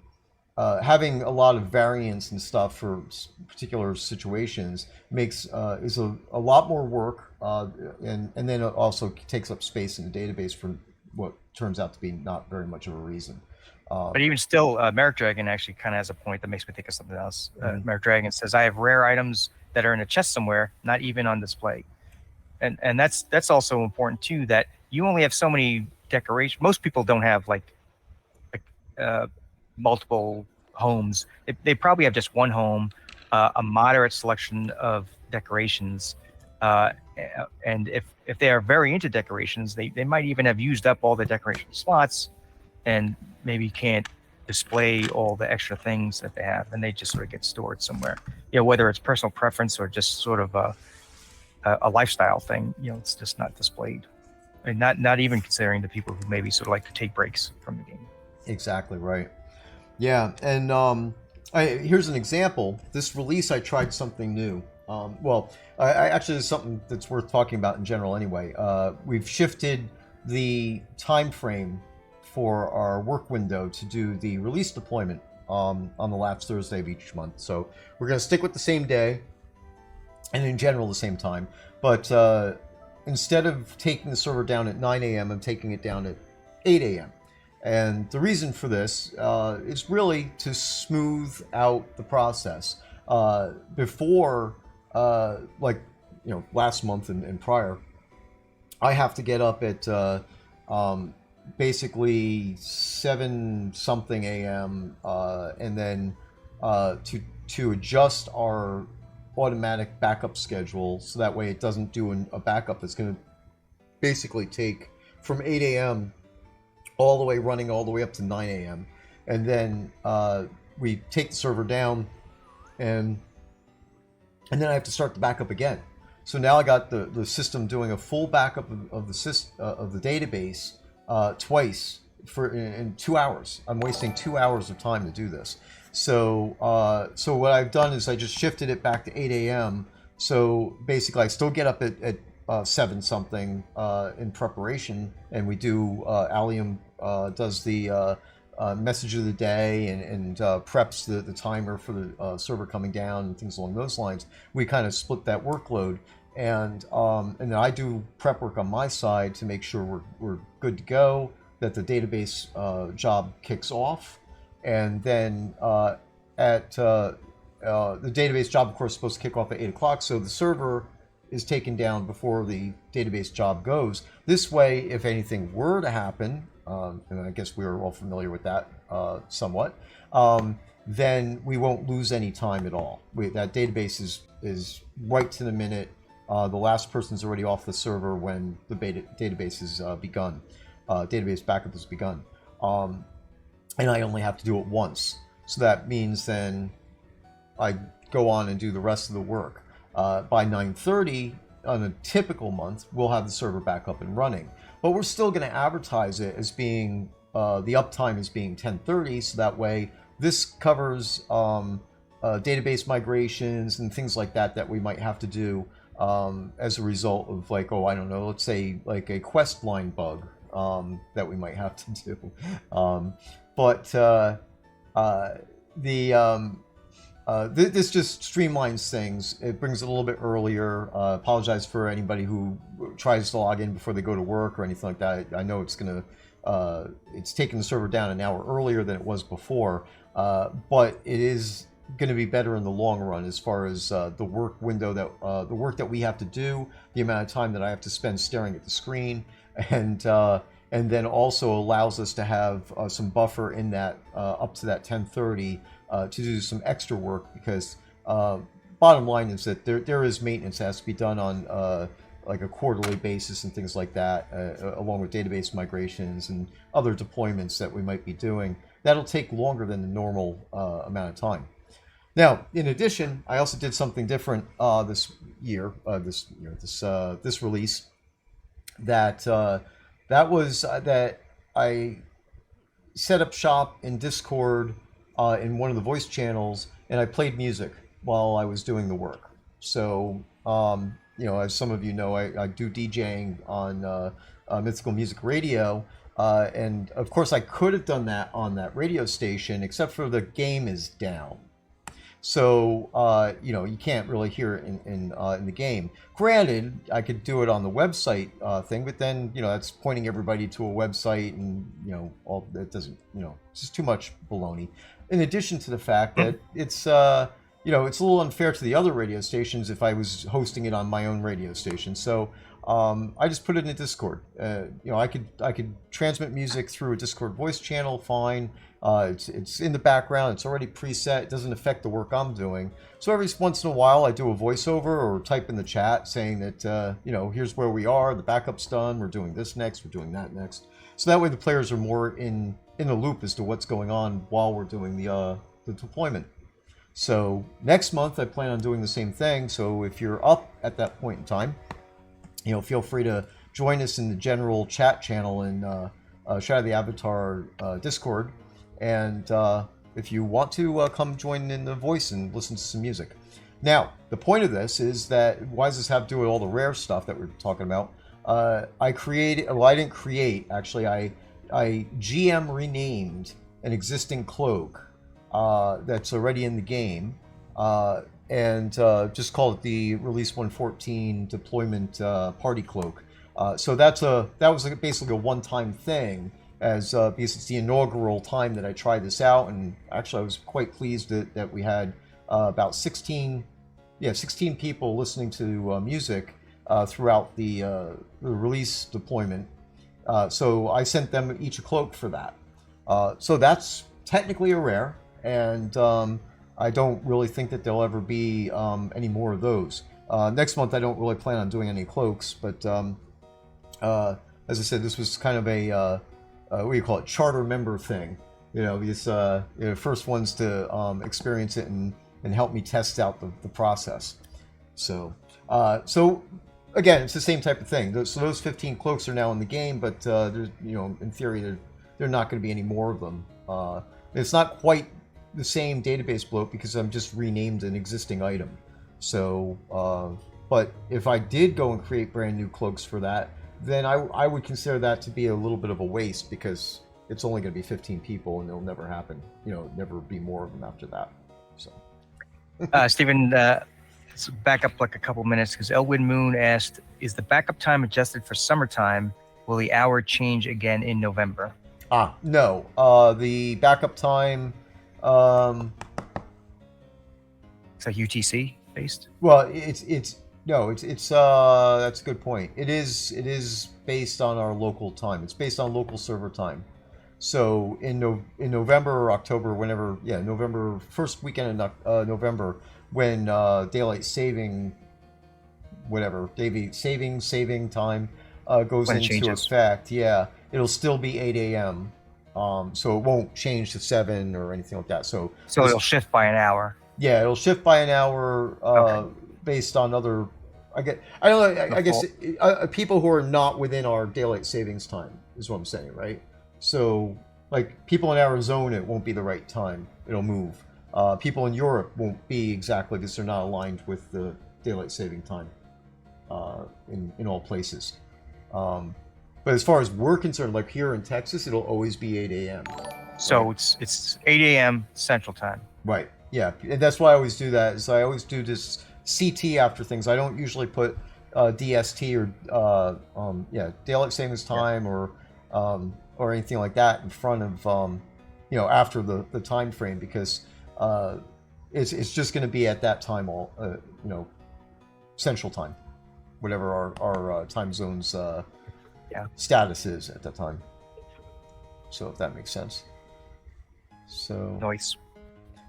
having a lot of variance and stuff for particular situations makes is a lot more work, and then it also takes up space in the database for what turns out to be not very much of a reason.
But even still, Merrick Dragon actually kind of has a point that makes me think of something else.
Mhm.
Merrick Dragon says, "I have rare items that are in a chest somewhere, not even on display," and that's also important too. That you only have so many decorations. Most people don't have like multiple homes. They probably have just one home, a moderate selection of decorations, uh, and if they are very into decorations, they might even have used up all the decoration slots, and maybe can't display all the extra things that they have, and they just sort of get stored somewhere. Whether it's personal preference or just sort of a lifestyle thing. It's just not displayed, and not even considering the people who maybe sort of like to take breaks from the game.
Exactly right. Yeah, and here's an example. This release, I tried something new. I actually, there's something that's worth talking about in general anyway. We've shifted the time frame for our work window to do the release deployment on the last Thursday of each month. So we're going to stick with the same day and in general the same time. But instead of taking the server down at 9 a.m., I'm taking it down at 8 a.m. And the reason for this is really to smooth out the process. Before, last month and prior, I have to get up at basically 7 something a.m. And then to adjust our automatic backup schedule so that way it doesn't do a backup that's going to basically take from 8 a.m. all the way running all the way up to 9 a.m. And then we take the server down, and then I have to start the backup again. So now I got the system doing a full backup of the database twice in 2 hours. I'm wasting 2 hours of time to do this. So so what I've done is I just shifted it back to 8 a.m. So basically I still get up at 7 something in preparation, and we do Allium does the message of the day and preps the timer for the server coming down and things along those lines. We kind of split that workload, and then I do prep work on my side to make sure we're good to go, that the database job kicks off, and then the database job, of course, is supposed to kick off at 8 o'clock, so the server is taken down before the database job goes. This way, if anything were to happen, and I guess we were all familiar with that somewhat, then we won't lose any time at all. That database is right to the minute. The last person's already off the server when the database is begun. Database backup is begun. And I only have to do it once. So that means then I go on and do the rest of the work. By 9:30 on a typical month, we'll have the server back up and running. But we're still going to advertise it as being, the uptime as being 10:30, so that way this covers database migrations and things like that we might have to do as a result of, like, oh, I don't know, let's say like a quest line bug that we might have to do. This just streamlines things. It brings it a little bit earlier. Apologize for anybody who tries to log in before they go to work or anything like that. I know it's taking the server down an hour earlier than it was before, but it is going to be better in the long run as far as the work window the work that we have to do, the amount of time that I have to spend staring at the screen, and then also allows us to have some buffer in that up to that 10:30 to do some extra work, because bottom line is that there is maintenance that has to be done on like a quarterly basis and things like that, along with database migrations and other deployments that we might be doing. That'll take longer than the normal amount of time. Now, in addition, I also did something different this release. That I set up shop in Discord in one of the voice channels, and I played music while I was doing the work. So, as some of you know, I do DJing on Mythical Music Radio, and of course I could have done that on that radio station, except for the game is down. So, you can't really hear it in the game. Granted, I could do it on the website thing, but then, that's pointing everybody to a website, and, all that doesn't, it's just too much baloney. In addition to the fact that it's a little unfair to the other radio stations if I was hosting it on my own radio station. So, I just put it in a Discord. I could transmit music through a Discord voice channel, fine. It's in the background. It's already preset. It doesn't affect the work I'm doing. So every once in a while, I do a voiceover or type in the chat saying that here's where we are. The backup's done. We're doing this next. We're doing that next. So that way, the players are more in the loop as to what's going on while we're doing the deployment. So next month, I plan on doing the same thing. So if you're up at that point in time, feel free to join us in the general chat channel in Shadow of the Avatar Discord. And if you want to come join in the voice and listen to some music. Now, the point of this is that, why does this have to do with all the rare stuff that we're talking about? I didn't create, actually, I GM renamed an existing cloak that's already in the game, and just called it the Release 114 Deployment Party Cloak. So that was basically a one-time thing, because it's the inaugural time that I tried this out, and actually I was quite pleased that we had about 16 people listening to music throughout the release deployment. So I sent them each a cloak for that. So that's technically a rare, and I don't really think that there'll ever be any more of those. Next month I don't really plan on doing any cloaks, but as I said, this was kind of a what do you call it, charter member thing. These first ones to experience it and help me test out the process. So again, it's the same type of thing. So those 15 cloaks are now in the game, but there's, in theory, there are not going to be any more of them. It's not quite the same database bloat because I'm just renamed an existing item. So, but if I did go and create brand new cloaks for that, then I would consider that to be a little bit of a waste because it's only going to be 15 people and it'll never happen. Never be more of them after that. So,
Stephen, let's back up like a couple minutes because Elwin Moon asked, is the backup time adjusted for summertime? Will the hour change again in November?
No. The backup time,
It's like UTC based?
well, it's no, it's that's a good point. It is based on our local time. It's based on local server time. So in November or October, whenever, November, first weekend in November, when daylight saving, whatever, saving time goes
When it
into
changes.
effect, it'll still be 8 a.m. So it won't change to 7 or anything like that. So
It'll shift by an hour.
yeah, it'll shift by an hour
Okay.
based on other. I don't know. I guess
Default.
people who are not within our daylight savings time is what I'm saying, right? So, like people in Arizona, it won't be the right time. It'll move. People in Europe won't be exactly because they're not aligned with the daylight saving time in all places. But as far as we're concerned, like here in Texas, it'll always be 8 a.m.
So it's 8 a.m. Central Time.
Right. Yeah, and that's why I always do that. Is I always do this CT after things. I don't usually put DST or daylight savings time or anything like that in front of after the time frame because it's just going to be at that time all Central Time, whatever our time zones status is at that time. So if that makes sense. So
Noise.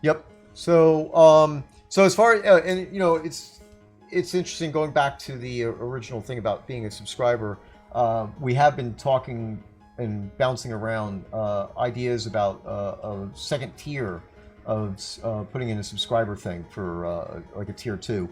yep. So as far it's interesting going back to the original thing about being a subscriber. We have been talking and bouncing around ideas about a second tier of putting in a subscriber thing for like a tier 2.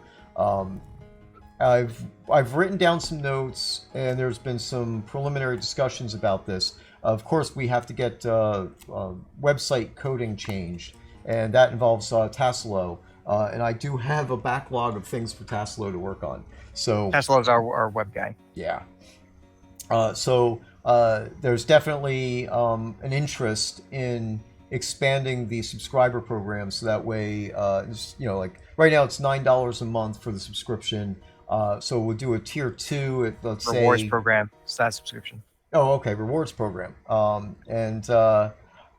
I've written down some notes and there's been some preliminary discussions about this. Of course, we have to get website coding changed, and that involves Tassilo. And I do have a backlog of things for Tassilo to work on. So
Tesla's our web guy.
yeah. There's definitely an interest in expanding the subscriber program so that way, like right now it's $9 a month for the subscription. So we'll do a tier 2 at let's say
Rewards program. It's that subscription.
Oh, okay, rewards program.
I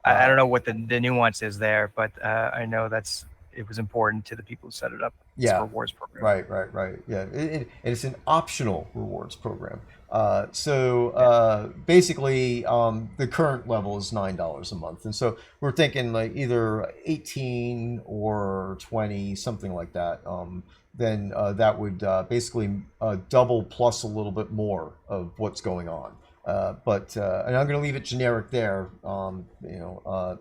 don't know what the nuance is there, but I know it was important to the people who set it up. It's a rewards program.
Right. Yeah, it's an optional rewards program. Basically, the current level is $9 a month, and so we're thinking like either 18 or 20, something like that. Then that would basically double plus a little bit more of what's going on. And I'm going to leave it generic there,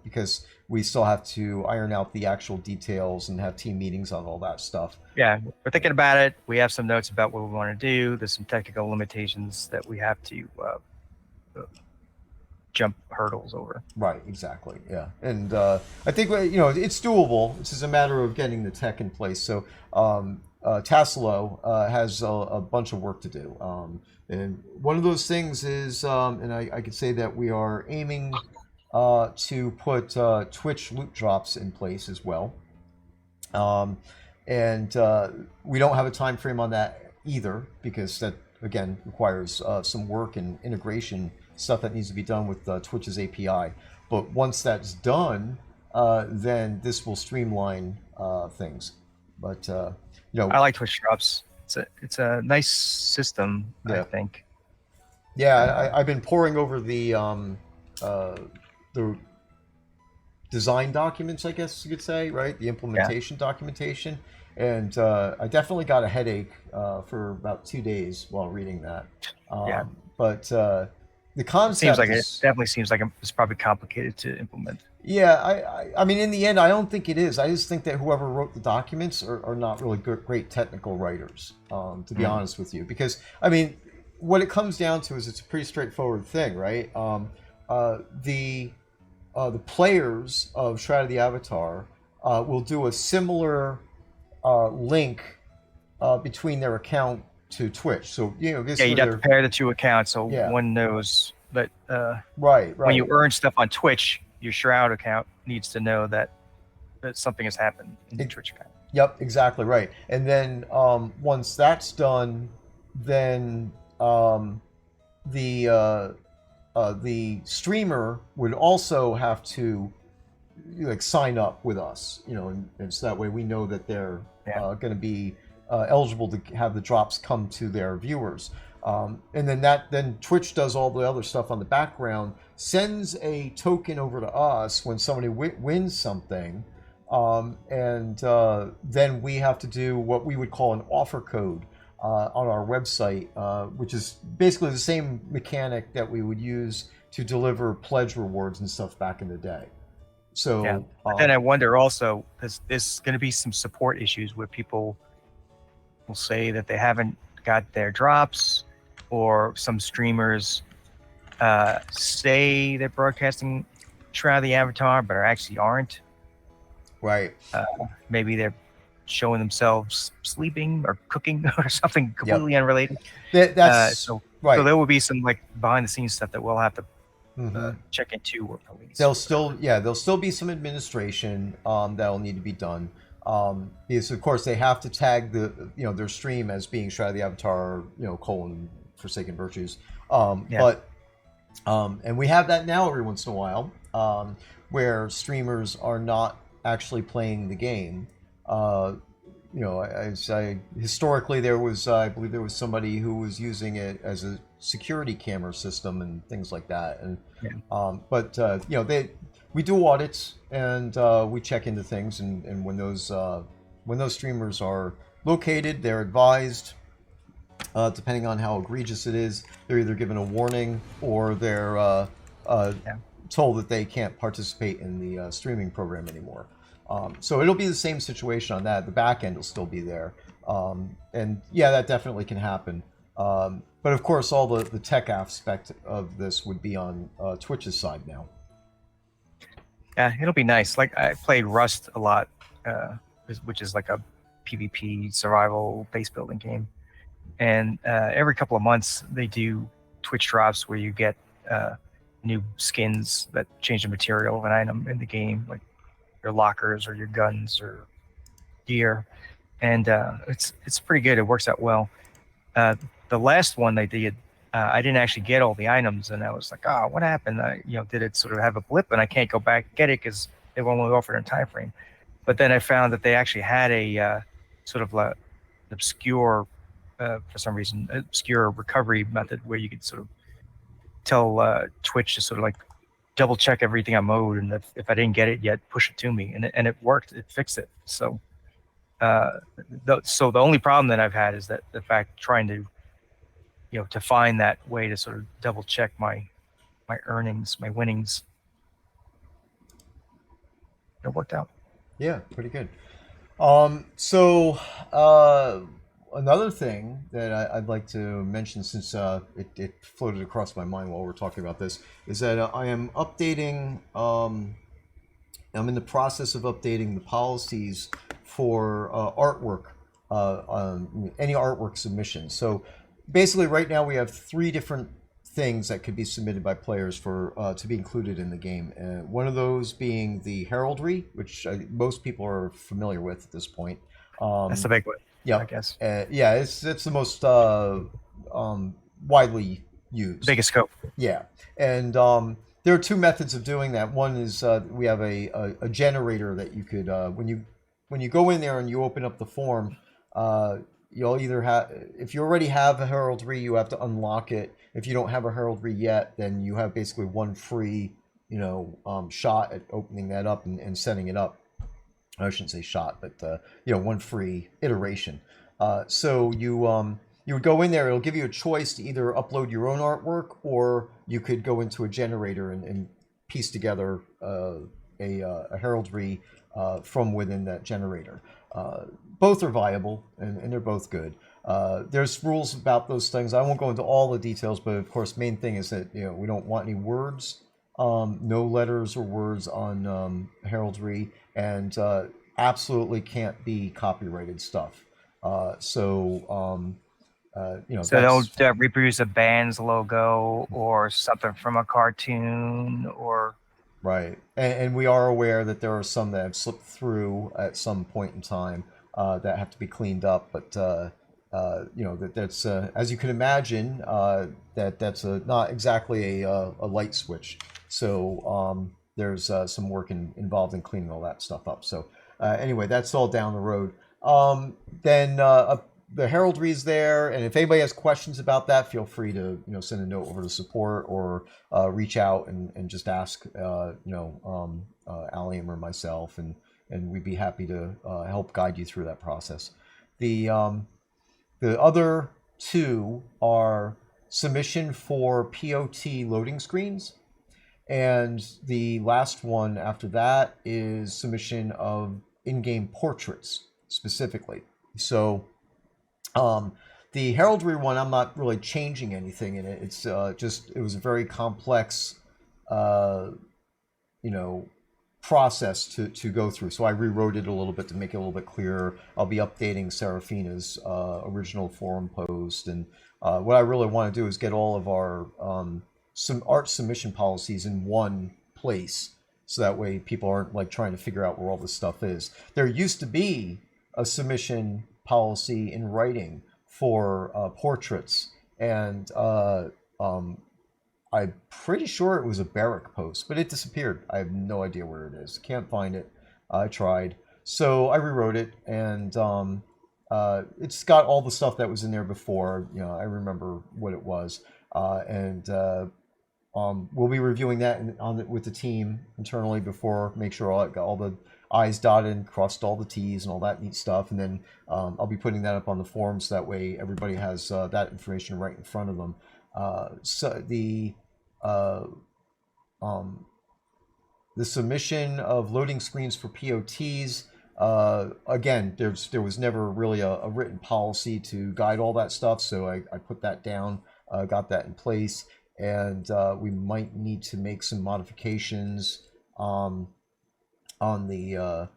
because we still have to iron out the actual details and have team meetings on all that stuff.
Yeah, we're thinking about it. We have some notes about what we want to do. There's some technical limitations that we have to jump hurdles over.
Right, exactly. Yeah, and I think it's doable. It's just a matter of getting the tech in place. So Tassilo has a bunch of work to do. And one of those things is, and I could say that we are aiming to put Twitch loot drops in place as well. And we don't have a time frame on that either because that, again, requires some work and integration stuff that needs to be done with Twitch's API. But once that's done, then this will streamline things. But,
I like Twitch drops. It's a nice system, I think.
Yeah, I've been poring over the design documents, I guess you could say, right? The implementation documentation. And I definitely got a headache for about 2 days while reading that. but the
It seems
concept
like it
is.
definitely seems like it's probably complicated to implement.
Yeah, I mean, in the end, I don't think it is. I just think that whoever wrote the documents are not really good, great technical writers, to be
Mm.
honest with you. Because, I mean, what it comes down to is it's a pretty straightforward thing, right? Uh, the the players of Shroud of the Avatar will do a similar link between their account to Twitch. So,
Yeah,
basically
you'd have to
they're,
pair the two accounts so
yeah,
one knows that
right,
when you
right.
earn stuff on Twitch, your Shroud account needs to know that something has happened in your
It,
Twitch account.
Yep, exactly right. And then once that's done, then the streamer would also have to like sign up with us, and so that way we know that they're
Yeah,
going to be eligible to have the drops come to their viewers. And then Twitch does all the other stuff on the background, sends a token over to us when somebody wins something, and then we have to do what we would call an offer code on our website, which is basically the same mechanic that we would use to deliver pledge rewards and stuff back in the day.
yeah.
So,
But then I wonder also, because there's going to be some support issues where people will say that they haven't got their drops, or some streamers say they're broadcasting Shroud of the Avatar, but actually aren't.
right.
Uh, Maybe they're showing themselves sleeping or cooking or something
Yep.
completely unrelated.
That's
So
right.
there will be some like behind the scenes stuff that we'll have to
Hmm.
check into or police
There'll
or whatever.
still, yeah, there'll still be some administration that'll need to be done. Because of course they have to tag their stream as being Shroud of the Avatar, colon Forsaken Virtues.
Yeah,
But and we have that now every once in a while, where streamers are not actually playing the game. Uh, historically there was, I believe there was somebody who was using it as a security camera system and things like that. And
yeah,
but we do audits and we check into things, and when those streamers are located, they're advised. Depending on how egregious it is, they're either given a warning or they're uh,
yeah.
told that they can't participate in the streaming program anymore. So it'll be the same situation on that. The back end will still be there. And yeah, that definitely can happen. But of course, all the tech aspect of this would be on Twitch's side now.
Yeah, it'll be nice. Like I played Rust a lot, which is like a PvP survival base building game. And every couple of months they do Twitch drops where you get new skins that change the material of an item in the game, like your lockers or your guns or gear, and it's pretty good. It works out well. Uh, the last one they did, I didn't actually get all the items, and I was like, "Oh, what happened? Did it sort of have a blip, and I can't go back and get it because they only offered a time frame?" But then I found that they actually had a sort of obscure, for some reason, obscure recovery method where you could sort of tell Twitch to sort of like double check everything I mode, and if I didn't get it yet, push it to me, and it worked. It fixed it. So, so the only problem that I've had is that the fact trying to to find that way to sort of double check my earnings, my winnings. It worked out.
Yeah, pretty good. So another thing that I'd like to mention, since it floated across my mind while we're talking about this, is that I am updating. I'm in the process of updating the policies for artwork, any artwork submission. So basically, right now we have three different things that could be submitted by players for to be included in the game. One of those being the heraldry, which most people are familiar with at this point.
That's the big one, I
Yep.
guess.
Yeah, it's the most widely used.
Biggest scope.
Yeah, and there are two methods of doing that. One is we have a generator that you could when you go in there and you open up the form, you'll either have, if you already have a heraldry, you have to unlock it. If you don't have a heraldry yet, then you have basically one free shot at opening that up and setting it up. I shouldn't say shot, but one free iteration. So you would go in there. It'll give you a choice to either upload your own artwork, or you could go into a generator and piece together a heraldry from within that generator. Both are viable, and they're both good. There's rules about those things. I won't go into all the details, but of course, main thing is that we don't want any words, no letters or words on heraldry, and absolutely can't be copyrighted stuff. So
So
that's
they'll reproduce a band's logo or something from a cartoon or.
right. And we are aware that there are some that have slipped through at some point in time that have to be cleaned up. But that's as you can imagine, that's not exactly a light switch. So there's some work involved in cleaning all that stuff up. So anyway, that's all down the road. Then the heraldry is there, and if anybody has questions about that, feel free to send a note over to support, or reach out and just ask Allium or myself, and we'd be happy to help guide you through that process. The other two are submission for POT loading screens, and the last one after that is submission of in-game portraits specifically. So the heraldry one, I'm not really changing anything in it. It's it was a very complex process to go through. So I rewrote it a little bit to make it a little bit clearer. I'll be updating Serafina's original forum post, and what I really want to do is get all of our some art submission policies in one place, so that way people aren't like trying to figure out where all this stuff is. There used to be a submission policy in writing for portraits, and I'm pretty sure it was a Barrack post, but it disappeared. I have no idea where it is. Can't find it. I tried. So I rewrote it, and it's got all the stuff that was in there before. I remember what it was. And we'll be reviewing that with the team internally before, make sure all the I's dotted and crossed all the T's and all that neat stuff. And then I'll be putting that up on the forums. That way everybody has that information right in front of them. So the submission of loading screens for POTs, again, there was never really a written policy to guide all that stuff, so I put that down, got that in place, and we might need to make some modifications on the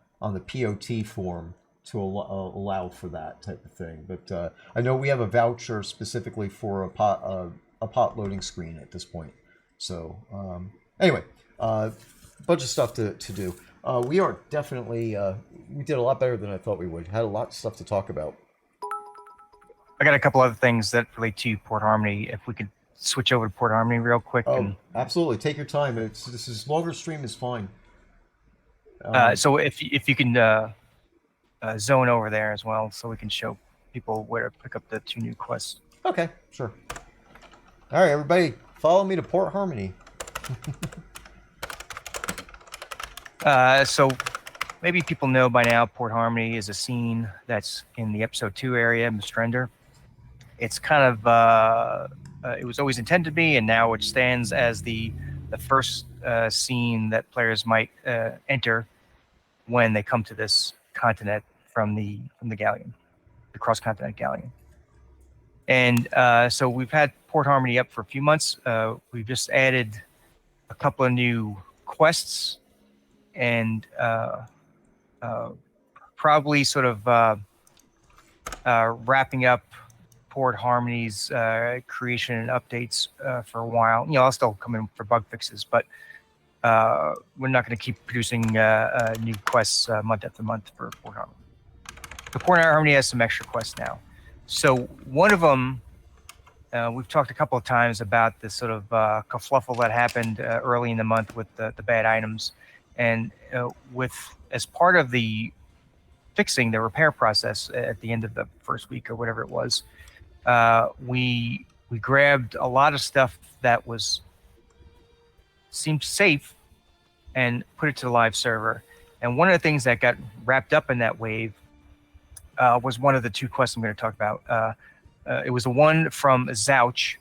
POT form to allow for that type of thing. But I know we have a voucher specifically for a pot loading screen at this point. So anyway, bunch of stuff to do. We are definitely we did a lot better than I thought we would. Had a lot of stuff to talk about.
I got a couple other things that relate to Port Harmony. If we could switch over to Port Harmony real quick.
Oh, absolutely. Take your time. This is longer stream is fine.
So if you can zone over there as well, so we can show people where to pick up the 2 new quests.
Okay, sure. All right, everybody, follow me to Port Harmony.
So maybe people know by now, Port Harmony is a scene that's in the episode 2 area, Mistrender. It's kind of it was always intended to be, and now it stands as the first scene that players might enter when they come to this continent from the galleon, the cross-continent galleon. And so we've had Port Harmony up for a few months. We've just added a couple of new quests, and probably sort of wrapping up Port Harmony's creation and updates for a while. I'll still come in for bug fixes, but we're not going to keep producing new quests month after month for Port Harmony. The Port Harmony has some extra quests now. So one of them, we've talked a couple of times about this sort of kerfluffle that happened early in the month with the bad items, and as part of the fixing the repair process at the end of the first week or whatever it was, we grabbed a lot of stuff that seemed safe and put it to the live server. And one of the things that got wrapped up in that wave was one of the 2 quests I'm going to talk about. it was the one from Zouch,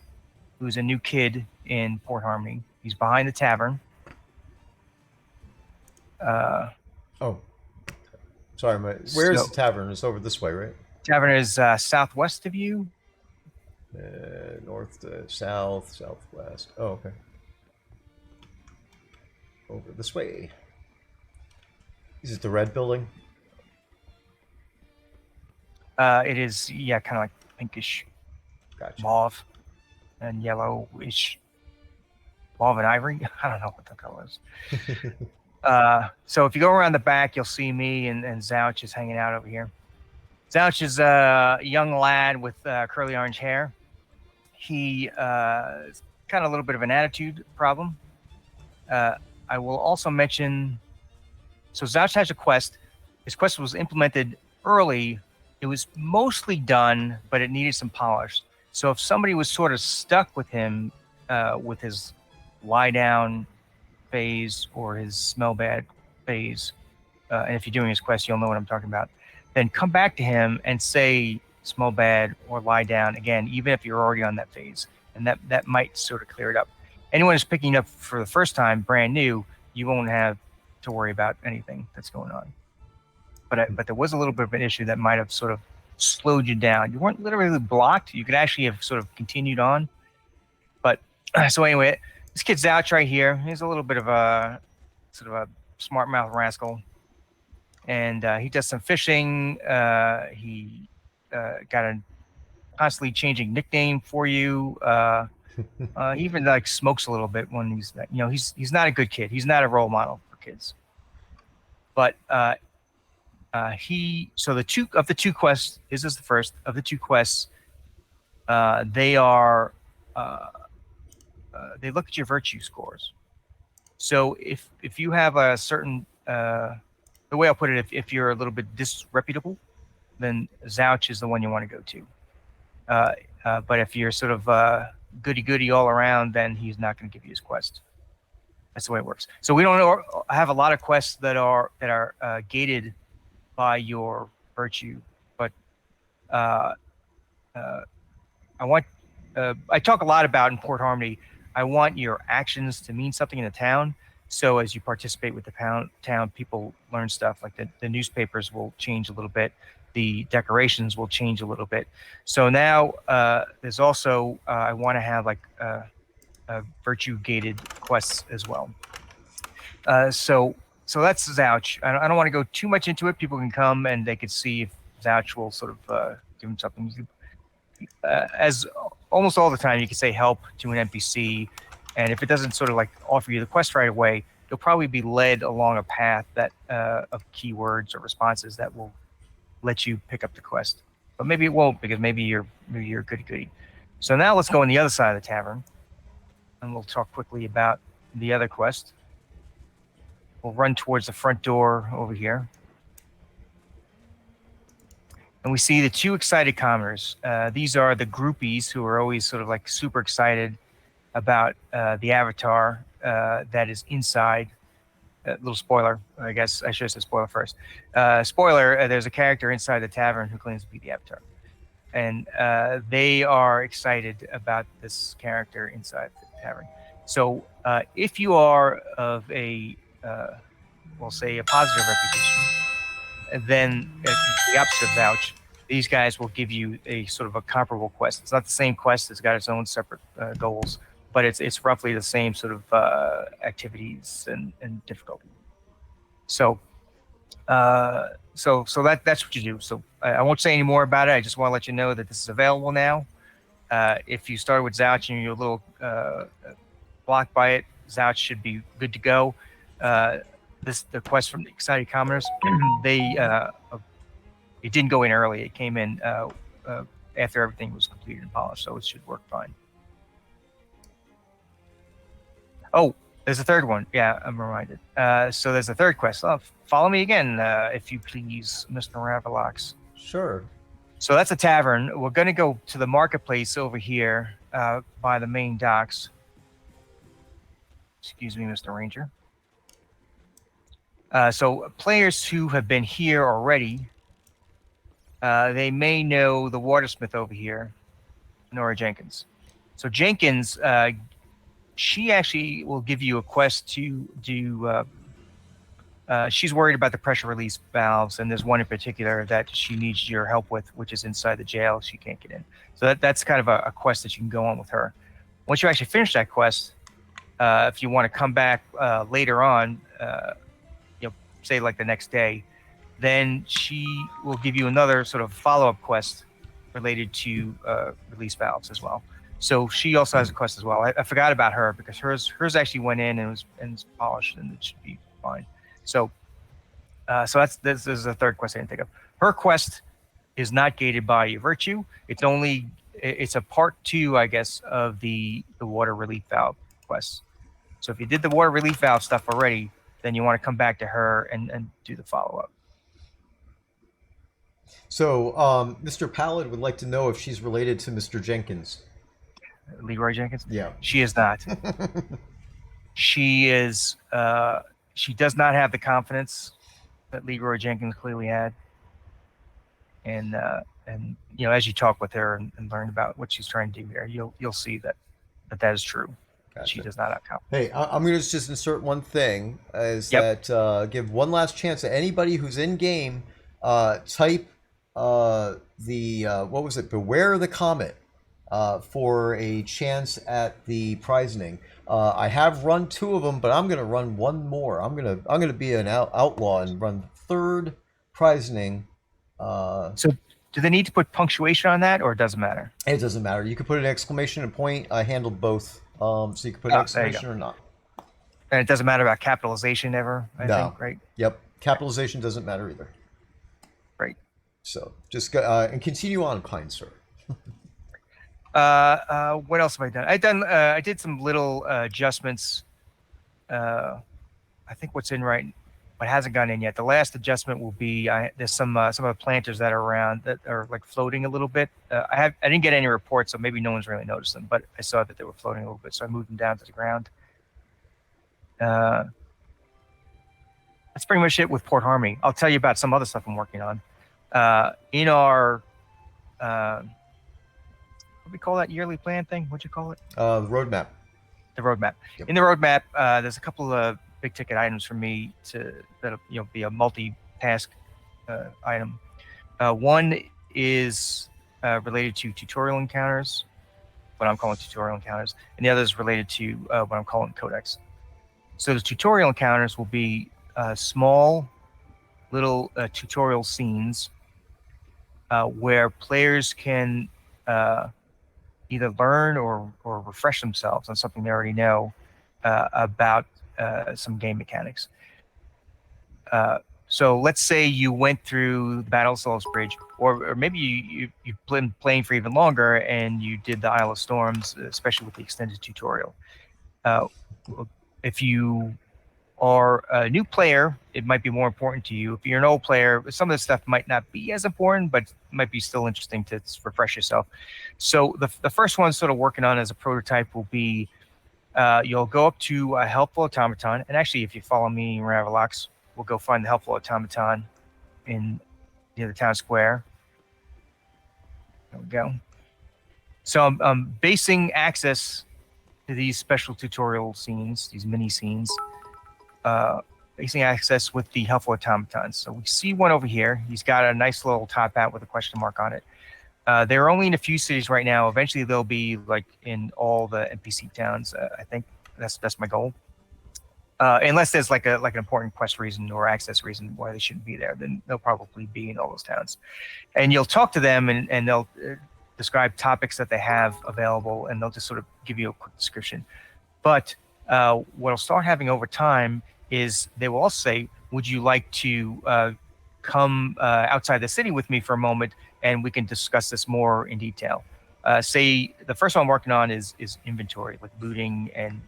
who's a new kid in Port Harmony. He's behind the tavern.
Oh, sorry. Where is
So
the tavern? It's over this way, right?
tavern is southwest of you.
North to south, southwest. Oh, okay. Over this way. Is it the red building?
It is, yeah, kind of like pinkish,
Gotcha.
mauve, and yellowish, mauve and ivory. I don't know what the color is. So if you go around the back, you'll see me and Zouch is hanging out over here. Zouch is a young lad with curly orange hair. He is kind of a little bit of an attitude problem. I will also mention, so Zouch has a quest. His quest was implemented early. It was mostly done, but it needed some polish. So if somebody was sort of stuck with him with his lie down phase or his smell bad phase, and if you're doing his quest, you'll know what I'm talking about, then come back to him and say smell bad or lie down again, even if you're already on that phase. And that might sort of clear it up. Anyone who's picking it up for the first time, brand new, you won't have to worry about anything that's going on. But there was a little bit of an issue that might have sort of slowed you down. You weren't literally blocked. You could actually have sort of continued on. But so anyway, this kid's Zouch right here. He's a little bit of a sort of a smart mouth rascal. And he does some fishing. He got a constantly changing nickname for you. He even like smokes a little bit when he's not a good kid. He's not a role model for kids. But so the two quests, his is the first of the two quests. They are they look at your virtue scores. So if you have a certain the way I'll put it, if you're a little bit disreputable, then Zouch is the one you want to go to. But if you're sort of goody all around, then he's not going to give you his quest. That's the way it works. So we don't have a lot of quests that are gated by your virtue, but I talk a lot about in Port Harmony. I want your actions to mean something in the town. So as you participate with the town, people learn stuff. Like the newspapers will change a little bit. The decorations will change a little bit. So now there's also I want to have like virtue gated quests as well. So that's Zouch. I don't want to go too much into it. People can come and they can see if Zouch will sort of give them something. As almost all the time, you can say help to an NPC, and if it doesn't sort of like offer you the quest right away, you'll probably be led along a path that of keywords or responses that will let you pick up the quest. But maybe it won't, because maybe you're goody. So now let's go on the other side of the tavern, and we'll talk quickly about the other quest. We'll run towards the front door over here. And we see the two excited commoners. These are the groupies who are always sort of like super excited about the avatar that is inside. Little spoiler, I guess I should have said spoiler first. Spoiler, there's a character inside the tavern who claims to be the avatar. And they are excited about this character inside the tavern. So if you are of a, we'll say a positive reputation, then the opposite of Zouch, these guys will give you a sort of a comparable quest. It's not the same quest. It's got its own separate goals, but it's roughly the same sort of activities and difficulty. So that's what you do. So I won't say any more about it. I just want to let you know that this is available now. If you start with Zouch and you're a little blocked by it, Zouch should be good to go. The quest from the excited commoners, it didn't go in early. It came in after everything was completed and polished, so it should work fine. Oh, there's a third one. Yeah, I'm reminded. So there's a third quest. Follow me again, if you please, Mr. Ravalox.
Sure.
So that's a tavern. We're going to go to the marketplace over here by the main docks. Excuse me, Mr. Ranger. So players who have been here already, they may know the watersmith over here. Nora Jenkins. So Jenkins, she actually will give you a quest to do. She's worried about the pressure release valves, and there's one in particular that she needs your help with, which is inside the jail. She can't get in. So that's kind of a quest that you can go on with her. Once you actually finish that quest, if you want to come back later on, say like the next day, then she will give you another sort of follow-up quest related to release valves as well. So she also has a quest as well. I forgot about her because hers actually went in and was polished, and it should be fine. So this is the third quest I didn't think of. Her quest is not gated by virtue. It's a part 2, I guess, of the water relief valve quest. So if you did the water relief valve stuff already, then you want to come back to her and do the follow-up.
So, Mr. Pallid would like to know if she's related to Mr. Jenkins.
Leroy Jenkins?
Yeah.
She is not. She is. She does not have the confidence that Leroy Jenkins clearly had. And as you talk with her and learn about what she's trying to do here, you'll see that is true. Gotcha. She does not have confidence.
Hey, I'm going to just insert one thing,
Yep.
that give one last chance to anybody who's in game. Type what was it? Beware the Comet for a chance at the prizening. I have run 2 of them, but I'm going to run 1 more. I'm going to be an outlaw and run 3rd prizening.
So do they need to put punctuation on that, or it doesn't matter?
It doesn't matter. You could put an exclamation and point. I handled both. So you could put an exclamation or not.
And it doesn't matter about capitalization ever, I think, right?
Yep. Capitalization doesn't matter either.
Right.
So just go and continue on, kind sir.
What else have I done? I did some little adjustments. I think what's in right, but hasn't gone in yet. The last adjustment will be there's some of the planters that are around that are like floating a little bit. I didn't get any reports, so maybe no one's really noticed them, but I saw that they were floating a little bit, so I moved them down to the ground. That's pretty much it with Port Harmony. I'll tell you about some other stuff I'm working on. In our what do we call that yearly plan thing? What'd you call it?
The roadmap.
The roadmap. Yep. In the roadmap, there's a couple of big ticket items for me that'll be a multi-task item. One is related to tutorial encounters, what I'm calling tutorial encounters, and the other is related to what I'm calling codex. So the tutorial encounters will be small little tutorial scenes where players can either learn or refresh themselves on something they already know about some game mechanics. So let's say you went through the Battle of Souls Bridge, or maybe you've been playing for even longer and you did the Isle of Storms, especially with the extended tutorial. If you are a new player, it might be more important to you. If you're an old player, some of the stuff might not be as important, but might be still interesting to refresh yourself. So the first one sort of working on as a prototype will be you'll go up to a helpful automaton. And actually, if you follow me in Ravalox, we'll go find the helpful automaton near the town square. There we go. So I'm basing access to these special tutorial scenes, these mini scenes, basing access with the helpful automatons. So we see one over here. He's got a nice little top hat with a question mark on it. They're only in a few cities right now. Eventually, they'll be like in all the NPC towns. I think that's my goal. Unless there's like an important quest reason or access reason why they shouldn't be there, then they'll probably be in all those towns. And you'll talk to them, and they'll describe topics that they have available, and they'll just sort of give you a quick description. But what I'll start having over time is they will also say, would you like to come outside the city with me for a moment, and we can discuss this more in detail. Say the first one I'm working on is inventory, like looting and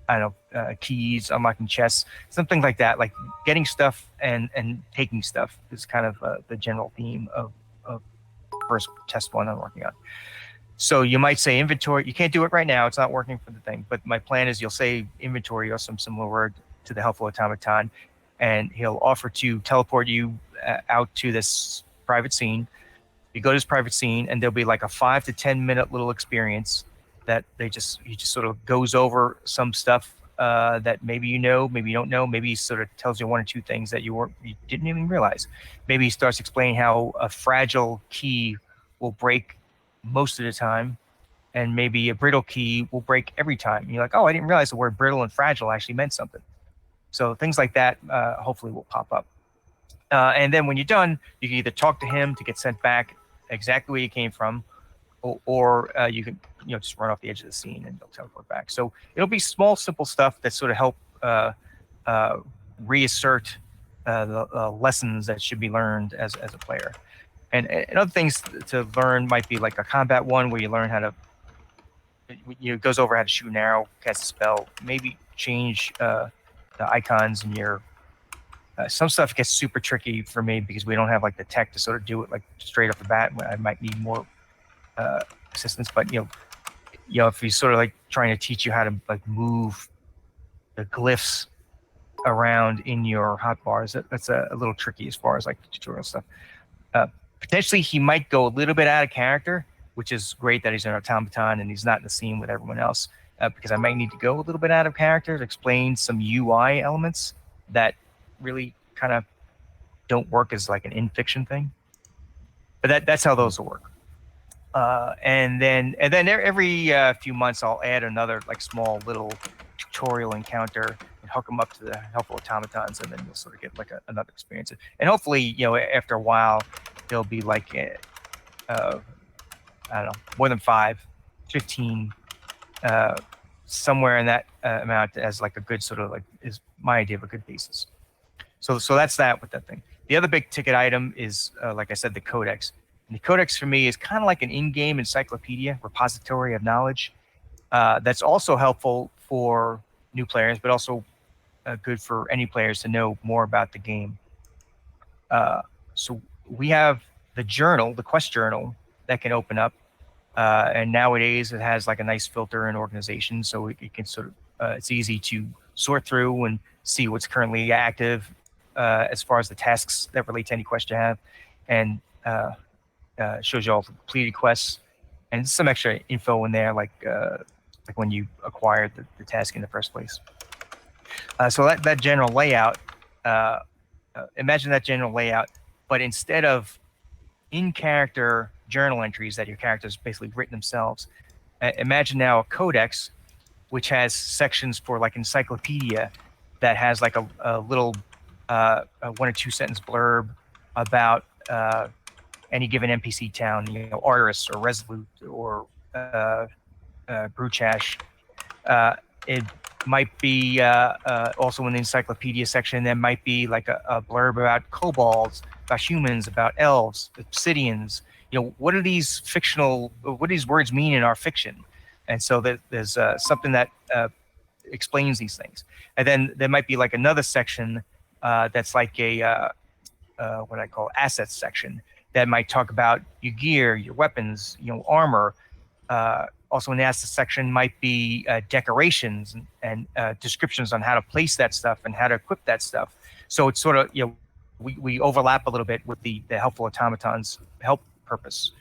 I don't know, keys, unlocking chests, something like that. Like getting stuff and taking stuff is kind of the general theme of first test one I'm working on. So you might say inventory. You can't do it right now. It's not working for the thing. But my plan is you'll say inventory or some similar word to the helpful automaton, and he'll offer to teleport you out to this private scene. You go to his private scene, and there'll be like a 5 to 10 minute little experience that he just sort of goes over some stuff that maybe you know, maybe you don't know. Maybe he sort of tells you one or two things that you didn't even realize. Maybe he starts explaining how a fragile key will break most of the time, and maybe a brittle key will break every time. And you're like, oh, I didn't realize the word brittle and fragile actually meant something. So things like that hopefully will pop up. And then when you're done, you can either talk to him to get sent back exactly where you came from, or you can just run off the edge of the scene and they'll teleport back. So it'll be small, simple stuff that sort of help reassert the lessons that should be learned as a player. And other things to learn might be like a combat one where you learn how to, it goes over how to shoot an arrow, cast a spell, maybe change the icons in your. Some stuff gets super tricky for me because we don't have like the tech to sort of do it like straight off the bat. I might need more assistance, but if he's sort of like trying to teach you how to like move the glyphs around in your hotbars, that's a little tricky as far as like the tutorial stuff. Potentially, he might go a little bit out of character, which is great that he's an automaton and he's not in the scene with everyone else. Because I might need to go a little bit out of character to explain some UI elements that really kind of don't work as like an in-fiction thing. But that's how those will work. And then every few months I'll add another like small little tutorial encounter and hook them up to the helpful automatons, and then you'll sort of get like another experience. And hopefully, after a while, there'll be like I don't know, more than 5, 15, somewhere in that amount as like a good sort of like is my idea of a good basis. So that's that with that thing. The other big ticket item is, like I said, the codex. And the codex for me is kind of like an in-game encyclopedia, repository of knowledge. That's also helpful for new players, but also good for any players to know more about the game. So we have the journal, the quest journal, that can open up. And nowadays it has like a nice filter and organization, so it can sort of, it's easy to sort through and see what's currently active as far as the tasks that relate to any quest you have, and shows you all the completed quests and some extra info in there, like when you acquired the task in the first place. So that general layout, imagine that general layout, but instead of in-character journal entries that your characters basically written themselves, imagine now a codex which has sections for like encyclopedia that has like a little 1 or 2 sentence blurb about any given NPC town, Arteris or Resolute or Bruchash. It might be also in the encyclopedia section, there might be like a blurb about kobolds, about humans, about elves, obsidians. What do these words mean in our fiction? And so there's something that explains these things. And then there might be like another section that's like a what I call assets section that might talk about your gear, your weapons, armor. Also in the asset section might be decorations and descriptions on how to place that stuff and how to equip that stuff. So it's sort of, we overlap a little bit with the helpful automatons help purpose.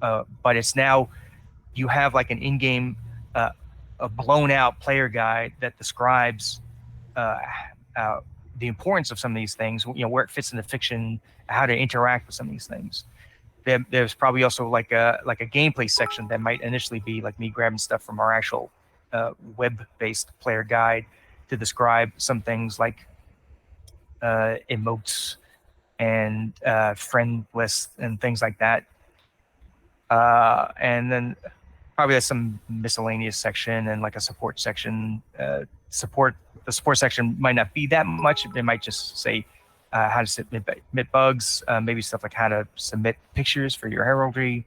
But it's now, you have like an in-game, a blown out player guide that describes the importance of some of these things, where it fits in the fiction, how to interact with some of these things. There's probably also like a gameplay section that might initially be like me grabbing stuff from our actual web-based player guide to describe some things like emotes and friend lists and things like that. And then probably there's some miscellaneous section and like a support section. The support section might not be that much. It might just say how to submit bugs, maybe stuff like how to submit pictures for your heraldry,